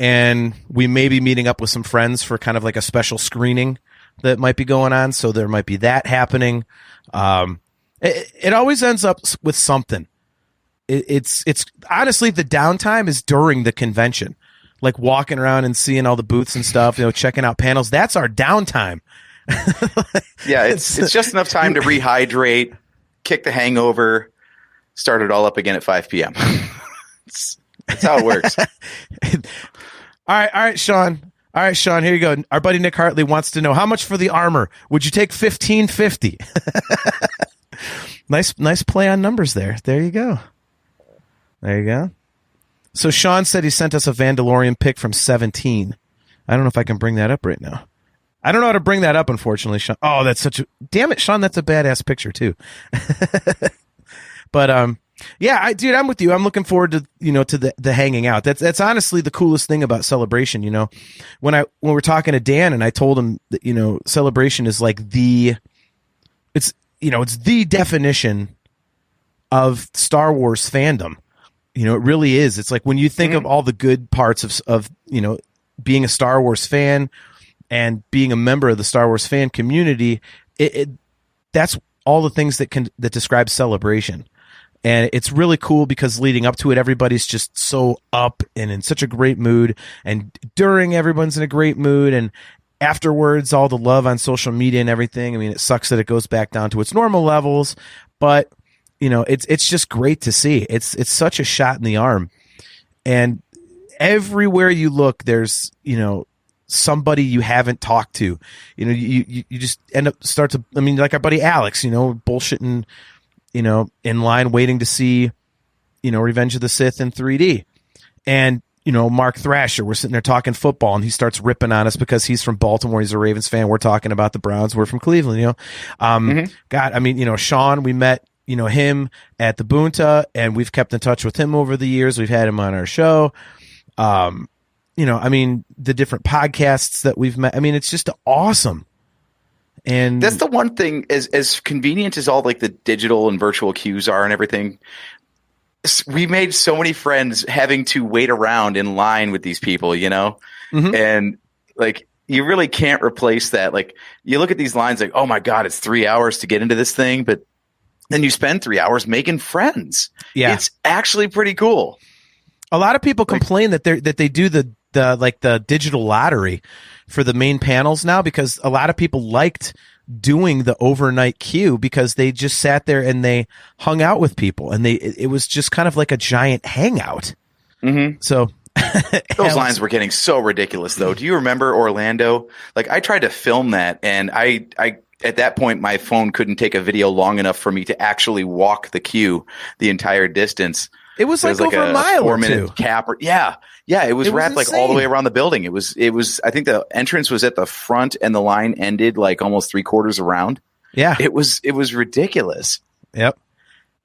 and we may be meeting up with some friends for kind of like a special screening that might be going on. So there might be that happening. It always ends up with something. It's honestly, the downtime is during the convention, like walking around and seeing all the booths and stuff, checking out panels. That's our downtime. Yeah, it's just enough time to rehydrate, kick the hangover, start it all up again at 5 p.m. That's how it works. All right, Sean. All right, Sean, here you go. Our buddy Nick Hartley wants to know, how much for the armor? Would you take $1,550? Nice play on numbers there. There you go. So Sean said he sent us a Vandalorian pic from 17. I don't know if I can bring that up right now. I don't know how to bring that up, unfortunately, Sean. Oh, that's damn it, Sean. That's a badass picture too. But yeah, dude, I'm with you. I'm looking forward to to the hanging out. That's honestly the coolest thing about Celebration. When we're talking to Dan, and I told him that Celebration is like it's the definition of Star Wars fandom. It really is. It's like when you think of all the good parts of being a Star Wars fan and being a member of the Star Wars fan community, that's all the things that describe Celebration. And it's really cool because leading up to it, everybody's just so up and in such a great mood. And during, everyone's in a great mood. And afterwards, all the love on social media and everything. I mean, it sucks that it goes back down to its normal levels, but it's just great to see. It's such a shot in the arm. And everywhere you look, there's, somebody you haven't talked to. You just end up like our buddy Alex, bullshitting, in line waiting to see, Revenge of the Sith in 3D. And, Mark Thrasher, we're sitting there talking football, and he starts ripping on us because he's from Baltimore. He's a Ravens fan. We're talking about the Browns. We're from Cleveland, God, I mean, Sean, we met, him at the Bunta, and we've kept in touch with him over the years. We've had him on our show. I mean, the different podcasts that we've met. I mean, it's just awesome. And that's the one thing, as convenient as all like the digital and virtual queues are and everything, we made so many friends having to wait around in line with these people, and like, you really can't replace that. Like, you look at these lines like, oh my God, it's 3 hours to get into this thing. But then you spend 3 hours making friends. Yeah. It's actually pretty cool. A lot of people complain that they do the digital lottery for the main panels now, because a lot of people liked doing the overnight queue because they just sat there and they hung out with people, and it was just kind of like a giant hangout. Mm-hmm. So those lines were getting so ridiculous, though. Do you remember Orlando? Like, I tried to film that, and I at that point my phone couldn't take a video long enough for me to actually walk the queue the entire distance. It was like over a mile or 2. Cap. Yeah. It was wrapped like all the way around the building. It was. I think the entrance was at the front, and the line ended like almost 3/4 around. Yeah, it was ridiculous. Yep.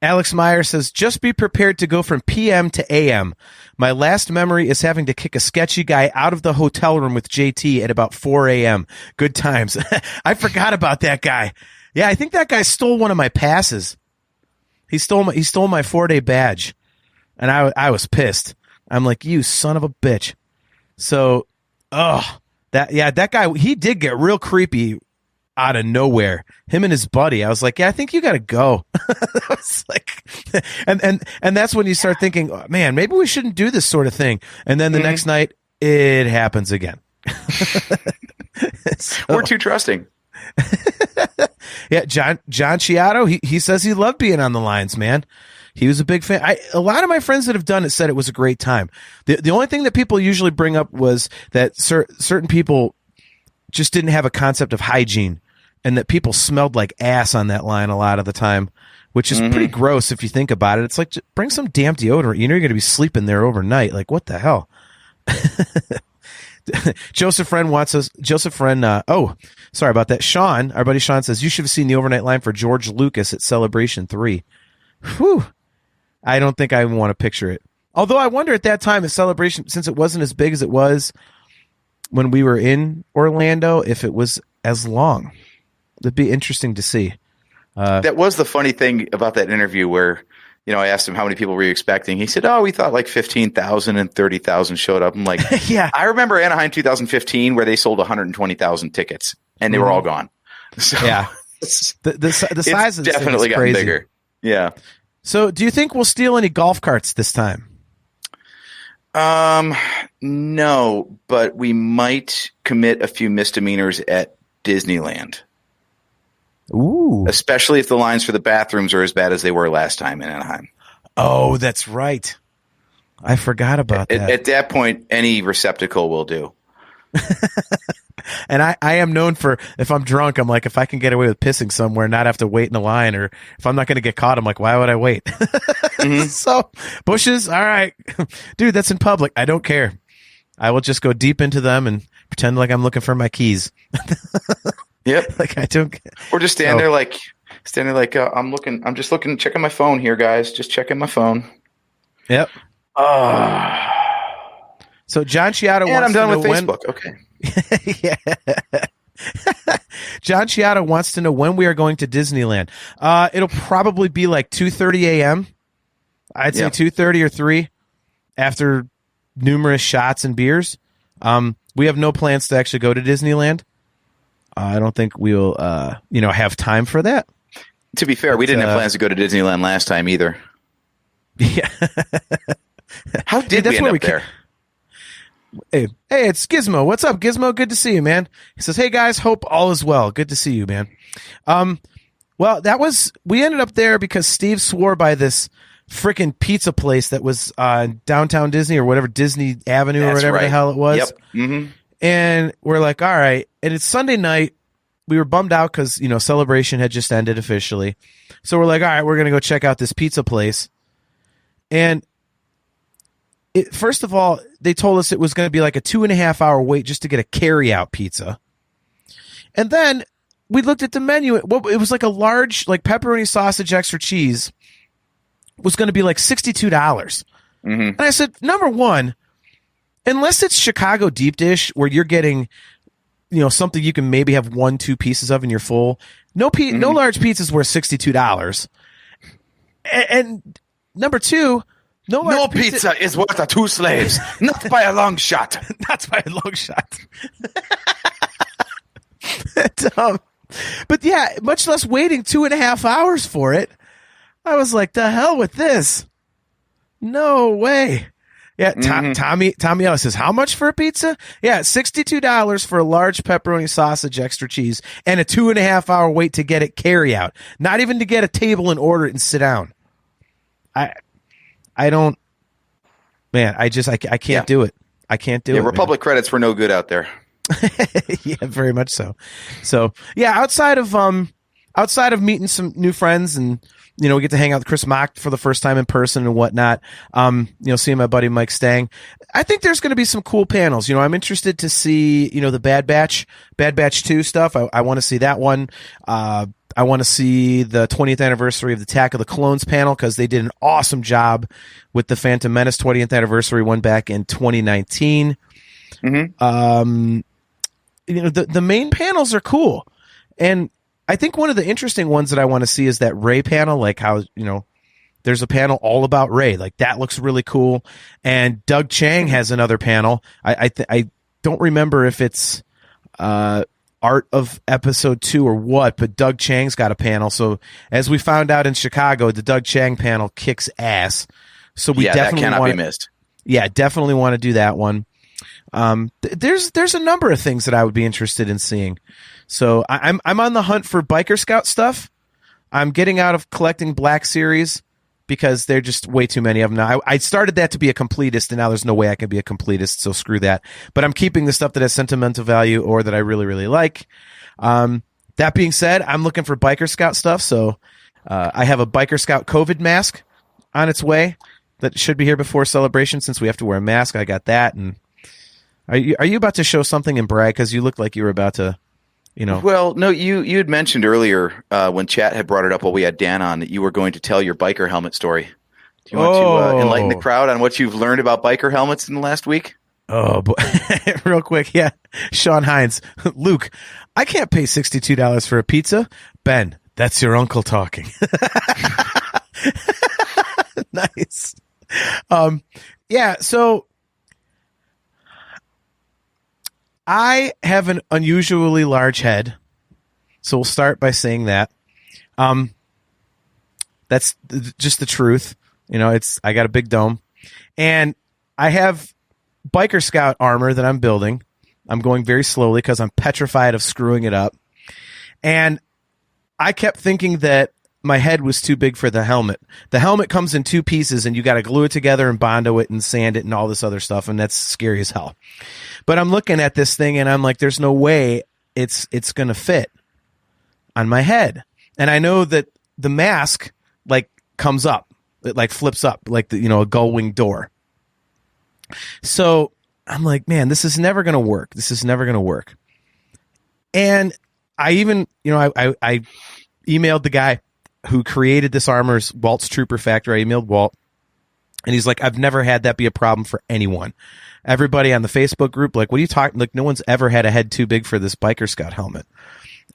Alex Meyer says, just be prepared to go from PM to AM. My last memory is having to kick a sketchy guy out of the hotel room with JT at about 4 a.m. Good times. I forgot about that guy. Yeah, I think that guy stole one of my passes. He stole my 4-day badge, and I was pissed. I'm like, you son of a bitch. So, that guy, he did get real creepy out of nowhere. Him and his buddy. I was like, yeah, I think you got to go. I was like, and that's when you start thinking, oh, man, maybe we shouldn't do this sort of thing. And then the next night, it happens again. We're too trusting. Yeah, John Chiato, he says he loved being on the lines, man. He was a big fan. A lot of my friends that have done it said it was a great time. The only thing that people usually bring up was that certain people just didn't have a concept of hygiene, and that people smelled like ass on that line a lot of the time, which is pretty gross if you think about it. It's like, just bring some damn deodorant. You know you're going to be sleeping there overnight. Like, what the hell? Joseph Friend sorry about that. Sean, our buddy Sean, says, you should have seen the overnight line for George Lucas at Celebration 3. Whew. I don't think I even want to picture it. Although I wonder at that time at Celebration, since it wasn't as big as it was when we were in Orlando, if it was as long. It'd be interesting to see. That was the funny thing about that interview where, I asked him how many people were you expecting. He said, we thought like 15,000 and 30,000 showed up. I'm like, yeah. I remember Anaheim 2015 where they sold 120,000 tickets and they were all gone. So yeah. The size of this definitely thing is gotten crazy. bigger. Yeah. So do you think we'll steal any golf carts this time? No, but we might commit a few misdemeanors at Disneyland. Ooh. Especially if the lines for the bathrooms are as bad as they were last time in Anaheim. Oh, that's right. I forgot about that. At that point, any receptacle will do. And I am known for, if I'm drunk, I'm like, if I can get away with pissing somewhere, not have to wait in a line, or if I'm not going to get caught, I'm like, why would I wait? So, bushes, all right. Dude, that's in public. I don't care. I will just go deep into them and pretend like I'm looking for my keys. Yep. Like I don't. Or just stand there like, I'm just looking, checking my phone here, guys. Just checking my phone. Yep. So John Chiato wants I'm done to with know Facebook. Okay. John Chiato wants to know when we are going to Disneyland. It'll probably be like 2:30 a.m. I'd say 2:30 or 3 after numerous shots and beers. We have no plans to actually go to Disneyland. I don't think we'll, have time for that. To be fair, we didn't have plans to go to Disneyland last time either. Yeah. How did we end up there? Hey, it's Gizmo. What's up, Gizmo? Good to see you, man. He says, hey, guys, hope all is well. Good to see you, man. Well, we ended up there because Steve swore by this freaking pizza place that was downtown Disney or whatever, Disney Avenue or whatever the hell it was. Yep. Mm-hmm. And we're like, all right. And it's Sunday night. We were bummed out because, Celebration had just ended officially. So we're like, all right, we're going to go check out this pizza place. And first of all, they told us it was going to be like a 2.5 hour wait just to get a carry-out pizza. And then we looked at the menu. It was like a large, like pepperoni, sausage, extra cheese was going to be like $62. Mm-hmm. And I said, number one, unless it's Chicago deep dish where you're getting, something you can maybe have 1-2 pieces of and you're full. No large pizza's worth $62. And number two, no pizza is worth 2 slaves, not by a long shot. Not by a long shot. But yeah, much less waiting 2.5 hours for it. I was like, the hell with this. No way. Yeah, Tommy Ellis says, how much for a pizza? Yeah, $62 for a large pepperoni, sausage, extra cheese, and a 2.5 hour wait to get it carry out. Not even to get a table and order it and sit down. I don't, man, I can't do it. I can't do it. Republic credits were no good out there. Yeah, very much so. So yeah, outside of meeting some new friends and, we get to hang out with Chris Mock for the first time in person and whatnot. Seeing my buddy Mike Stang. I think there's going to be some cool panels. I'm interested to see, the Bad Batch 2 stuff. I want to see that one. I want to see the 20th anniversary of the Attack of the Clones panel because they did an awesome job with the Phantom Menace 20th anniversary one back in 2019. Mm-hmm. The main panels are cool. And I think one of the interesting ones that I want to see is that Rey panel, like how, there's a panel all about Rey. Like that looks really cool. And Doug Chang has another panel. I don't remember if it's art of episode 2 or what, but Doug Chang's got a panel. So as we found out in Chicago, the Doug Chang panel kicks ass. So we definitely that cannot be missed. Yeah, definitely want to do that one. There's a number of things that I would be interested in seeing. So I'm on the hunt for Biker Scout stuff. I'm getting out of collecting Black Series because they're just way too many of them now. I started that to be a completist, and now there's no way I can be a completist, so screw that. But I'm keeping the stuff that has sentimental value or that I really, really like. That being said, I'm looking for Biker Scout stuff, so I have a Biker Scout COVID mask on its way that should be here before Celebration since we have to wear a mask. I got that. And are you about to show something and brag? Because you look like you were about to... Well, no, you had mentioned earlier when Chat had brought it up while we had Dan on that you were going to tell your biker helmet story. Do you want to enlighten the crowd on what you've learned about biker helmets in the last week? Oh, boy. Real quick. Yeah. Sean Hines. Luke, I can't pay $62 for a pizza. Ben, that's your uncle talking. Nice. Yeah. So I have an unusually large head, so we'll start by saying that. That's just the truth. I got a big dome, and I have Biker Scout armor that I'm building. I'm going very slowly because I'm petrified of screwing it up, and I kept thinking that my head was too big for the helmet. The helmet comes in 2 pieces, and you got to glue it together and Bondo it and sand it and all this other stuff, and that's scary as hell. But I'm looking at this thing, and I'm like, there's no way it's going to fit on my head. And I know that the mask, like, comes up. It, like, flips up, like, a gull wing door. So I'm like, man, this is never going to work. This is never going to work. And I even, I emailed the guy who created this armor's Walt's Trooper Factory. I emailed Walt, and he's like, I've never had that be a problem for anyone. Everybody on the Facebook group, like, what are you talking? Like, no one's ever had a head too big for this Biker Scout helmet.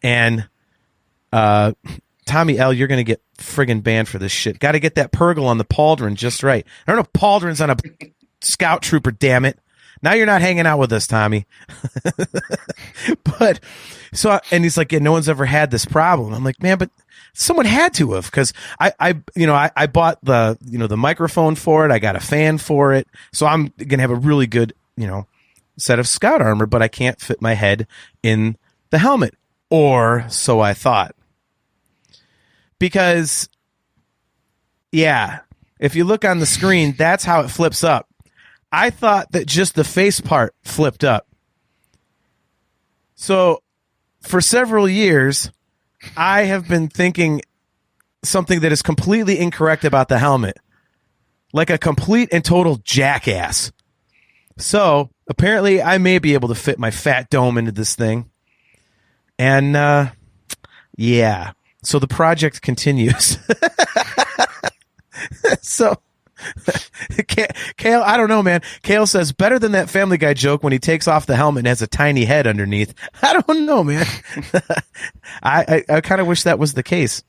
And Tommy L, you're going to get friggin' banned for this shit. Got to get that Purgle on the Pauldron just right. I don't know if Pauldron's on a Scout Trooper, damn it. Now you're not hanging out with us, Tommy. But so, and he's like, yeah, no one's ever had this problem. I'm like, man, but someone had to have, because I bought the microphone for it. I got a fan for it. So I'm going to have a really good, set of Scout armor, but I can't fit my head in the helmet. Or so I thought. Because, yeah, if you look on the screen, that's how it flips up. I thought that just the face part flipped up. So for several years, I have been thinking something that is completely incorrect about the helmet. like a complete and total jackass. So apparently I may be able to fit my fat dome into this thing. And yeah, so the project continues. So Kale, I don't know, man. Kale says, better than that Family Guy joke when he takes off the helmet and has a tiny head underneath. I don't know, man. I kind of wish that was the case.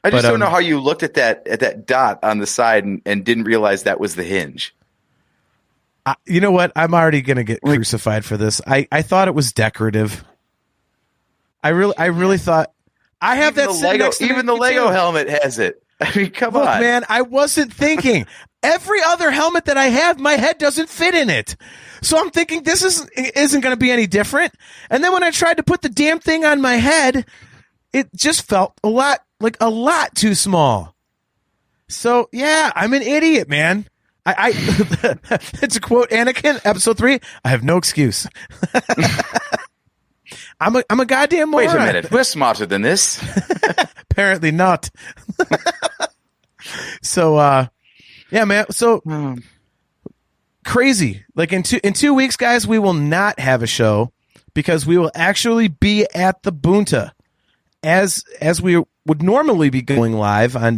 I just don't know how you looked at that dot on the side and didn't realize that was the hinge. You know what? I'm already going to get crucified for this. I thought it was decorative. I really thought I have even that the Lego. Even the Lego helmet has it. I mean, come on, man. I wasn't thinking. Every other helmet that I have, my head doesn't fit in it. So I'm thinking this isn't going to be any different. And then when I tried to put the damn thing on my head, it just felt a lot too small. So yeah, I'm an idiot, man. It's a quote Anakin, episode 3. I have no excuse. I'm a goddamn moron. Wait a minute. We're smarter than this. Apparently not. So, yeah, man. So crazy. Like in 2 weeks, guys, we will not have a show because we will actually be at the Bunta as we would normally be going live at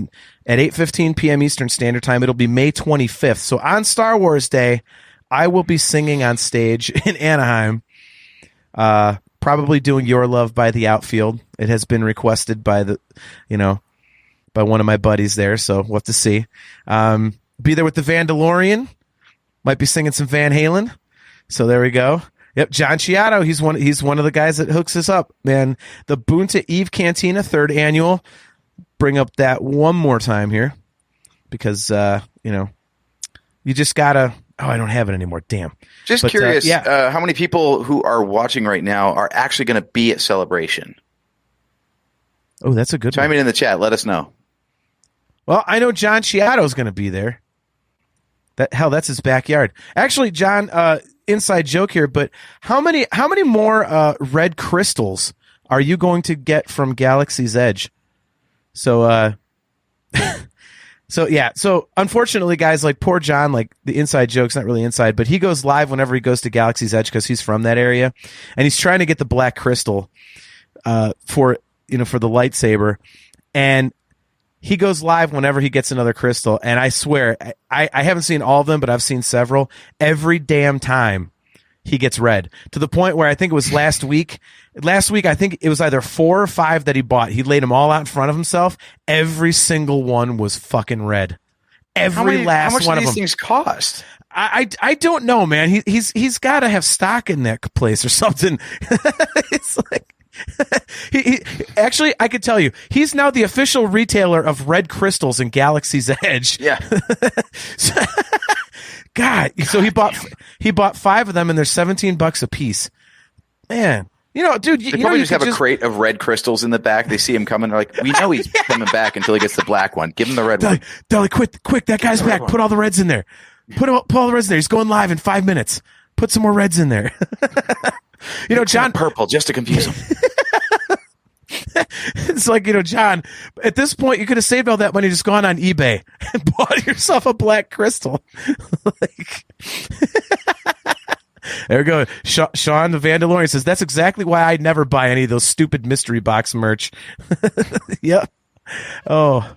8:15 p.m. Eastern Standard Time. It'll be May 25th. So on Star Wars Day, I will be singing on stage in Anaheim. Probably doing Your Love by the Outfield. It has been requested by by one of my buddies there, so we'll have to see. Be there with the Vandalorian. Might be singing some Van Halen. So there we go. Yep, John Chiato, he's one of the guys that hooks us up, man. The Bunta Eve Cantina, 3rd annual. Bring up that one more time here because you just gotta. Oh, I don't have it anymore. Damn. Just curious, how many people who are watching right now are actually going to be at Celebration? Oh, that's a good one. Chime in the chat. Let us know. Well, I know John Chiato's going to be there. That's his backyard. Actually, John, inside joke here, but how many more red crystals are you going to get from Galaxy's Edge? So, So unfortunately, guys, like poor John, like the inside joke's not really inside, but he goes live whenever he goes to Galaxy's Edge because he's from that area, and he's trying to get the black crystal for the lightsaber, and he goes live whenever he gets another crystal. And I swear, I haven't seen all of them, but I've seen several. Every damn time he gets red, to the point where I think it was last week. Last week, I think it was either 4 or 5 that he bought. He laid them all out in front of himself. Every single one was fucking red. Last one of them. How much do these things cost? I don't know, man. He's got to have stock in that place or something. It's like he actually, I could tell you, he's now the official retailer of red crystals in Galaxy's Edge. Yeah. God, so he bought 5 of them, and they're $17 a piece. Man, dude, they probably just have a crate of red crystals in the back. They see him coming, they're like, we know he's coming back until he gets the black one. Give him the red one. Dolly, quick, that guy's back. Put all the reds in there. Put all the reds in there. He's going live in 5 minutes. Put some more reds in there. John, purple just to confuse him. It's like, John, at this point, you could have saved all that money, just gone on eBay and bought yourself a black crystal. There we go. Sean the Vandalorian says, that's exactly why I never buy any of those stupid mystery box merch. Yep. Oh,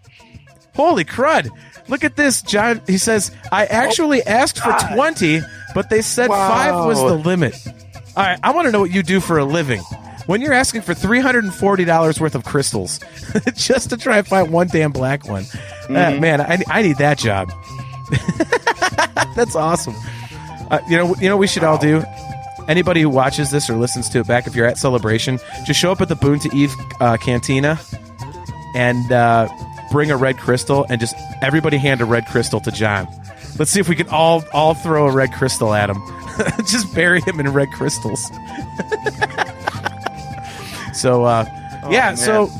holy crud. Look at this, John. He says, I actually asked for 20, but they said 5 was the limit. All right, I want to know what you do for a living. When you're asking for $340 worth of crystals just to try and find one damn black one. Man, I need that job. That's awesome. You know we should all do? Anybody who watches this or listens to it back, if you're at Celebration, just show up at the Bunta Eve Cantina and bring a red crystal, and just everybody hand a red crystal to John. Let's see if we can all throw a red crystal at him. Just bury him in red crystals. So, man. So,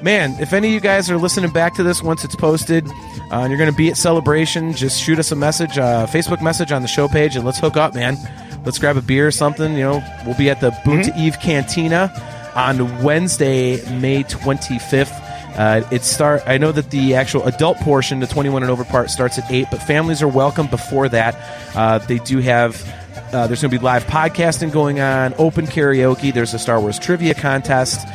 man, if any of you guys are listening back to this once it's posted, and you're going to be at Celebration, just shoot us a message, Facebook message on the show page, and let's hook up, man. Let's grab a beer or something. We'll be at the Bunta Eve Cantina on Wednesday, May 25th I know that the actual adult portion, the 21 and over part, starts at 8, but families are welcome before that. They do have. There's going to be live podcasting going on, open karaoke. There's a Star Wars trivia contest.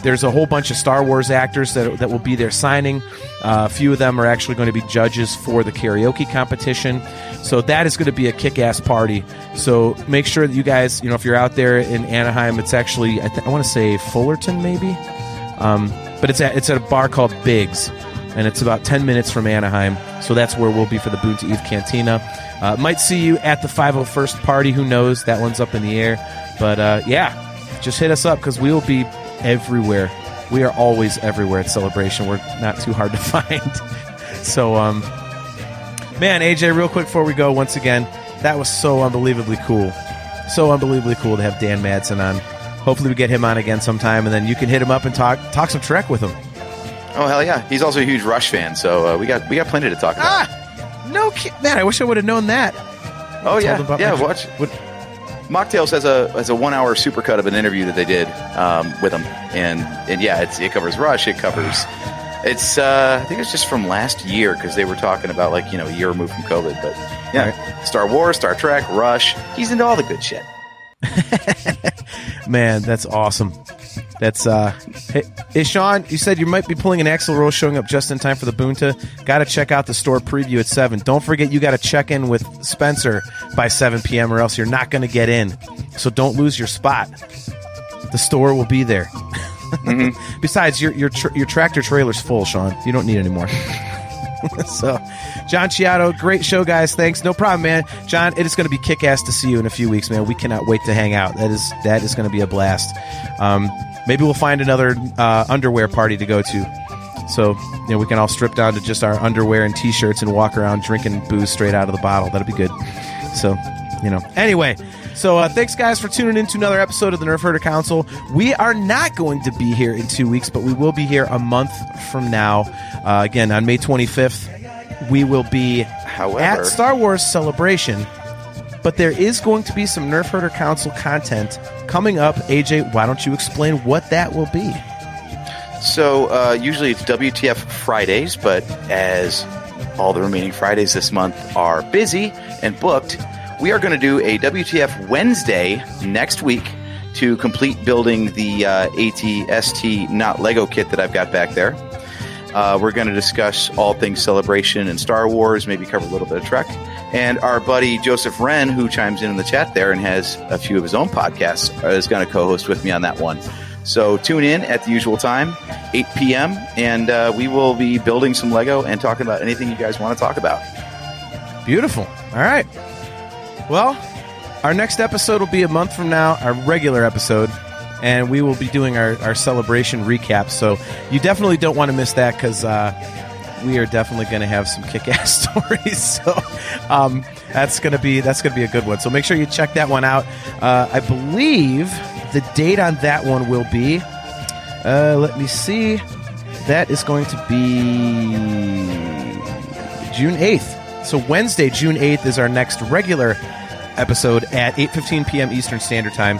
There's a whole bunch of Star Wars actors that will be there signing. A few of them are actually going to be judges for the karaoke competition. So that is going to be a kick-ass party. So make sure that you guys, if you're out there in Anaheim, it's actually, I want to say Fullerton maybe. But it's at a bar called Biggs, and it's about 10 minutes from Anaheim. So that's where we'll be for the Boonta Eve Cantina. Might see you at the 501st party. Who knows? That one's up in the air. But just hit us up because we will be everywhere. We are always everywhere at Celebration. We're not too hard to find. So, man, AJ, real quick before we go, once again, that was so unbelievably cool. So unbelievably cool to have Dan Madsen on. Hopefully we get him on again sometime, and then you can hit him up and talk some Trek with him. Oh, hell yeah. He's also a huge Rush fan, so we got plenty to talk about. No kid. Man, I wish I would have known that. Oh, yeah. Watch. Mocktails has a 1 hour supercut of an interview that they did with him. And yeah, it covers Rush. It covers... I think it's just from last year because they were talking about a year removed from COVID. But yeah, right. Star Wars, Star Trek, Rush. He's into all the good shit. Man, that's awesome. That's hey Sean, you said you might be pulling an Axl Rose showing up just in time for the Boonta. Got to check out the store preview at 7. Don't forget you got to check in with Spencer by 7 p.m. or else you're not going to get in. So don't lose your spot. The store will be there. Mm-hmm. Besides, your tractor trailer's full, Sean. You don't need any more. So, John Chiato, great show, guys. Thanks. No problem, man. John, it is going to be kick-ass to see you in a few weeks, man. We cannot wait to hang out. That is going to be a blast. Maybe we'll find another underwear party to go to. So, we can all strip down to just our underwear and T-shirts and walk around drinking booze straight out of the bottle. That'll be good. So, Anyway, so thanks, guys, for tuning in to another episode of the Nerf Herder Council. We are not going to be here in 2 weeks, but we will be here a month from now. Again, on May 25th, we will be at Star Wars Celebration. But there is going to be some Nerf Herder Council content coming up. AJ, why don't you explain what that will be? So usually it's WTF Fridays, but as all the remaining Fridays this month are busy and booked, we are going to do a WTF Wednesday next week to complete building the AT-ST Not Lego kit that I've got back there. We're going to discuss all things Celebration and Star Wars, maybe cover a little bit of Trek. And our buddy Joseph Wren, who chimes in the chat there and has a few of his own podcasts, is going to co-host with me on that one. So tune in at the usual time, 8 p.m., and we will be building some Lego and talking about anything you guys want to talk about. Beautiful. All right. Well, our next episode will be a month from now, our regular episode, and we will be doing our Celebration recap. So you definitely don't want to miss that because we are definitely going to have some kick-ass stories. So that's going to be a good one. So make sure you check that one out. I believe the date on that one will be, let me see, that is going to be June 8th. So Wednesday, June 8th is our next regular episode at 8:15 p.m. Eastern Standard Time.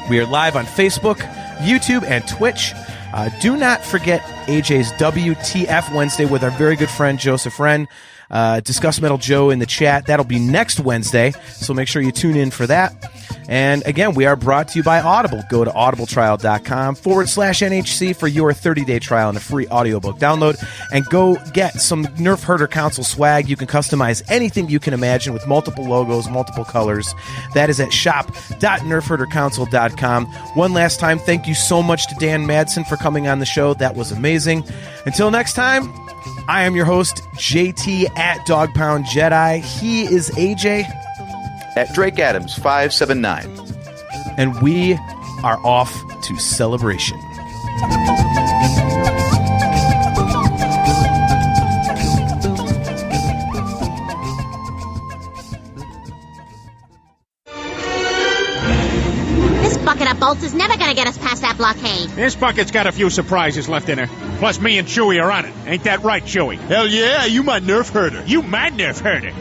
We are live on Facebook, YouTube, and Twitch. Do not forget AJ's WTF Wednesday with our very good friend Joseph Wren. Discuss Metal Joe in the chat. That'll be next Wednesday, so make sure you tune in for that. And again, we are brought to you by Audible. Go to audibletrial.com/NHC for your 30-day trial and a free audiobook download. And go get some Nerf Herder Council swag. You can customize anything you can imagine with multiple logos, multiple colors. That is at shop.nerfherdercouncil.com. One last time, thank you so much to Dan Madsen for coming on the show. That was amazing. Until next time, I am your host, JT at Dog Pound Jedi. He is AJ at Drake Adams 579. And we are off to Celebration. This bucket of bolts is never gonna get us past that blockade. This bucket's got a few surprises left in her. Plus me and Chewie are on it. Ain't that right, Chewie? Hell yeah, you my Nerf herder. You my Nerf herder.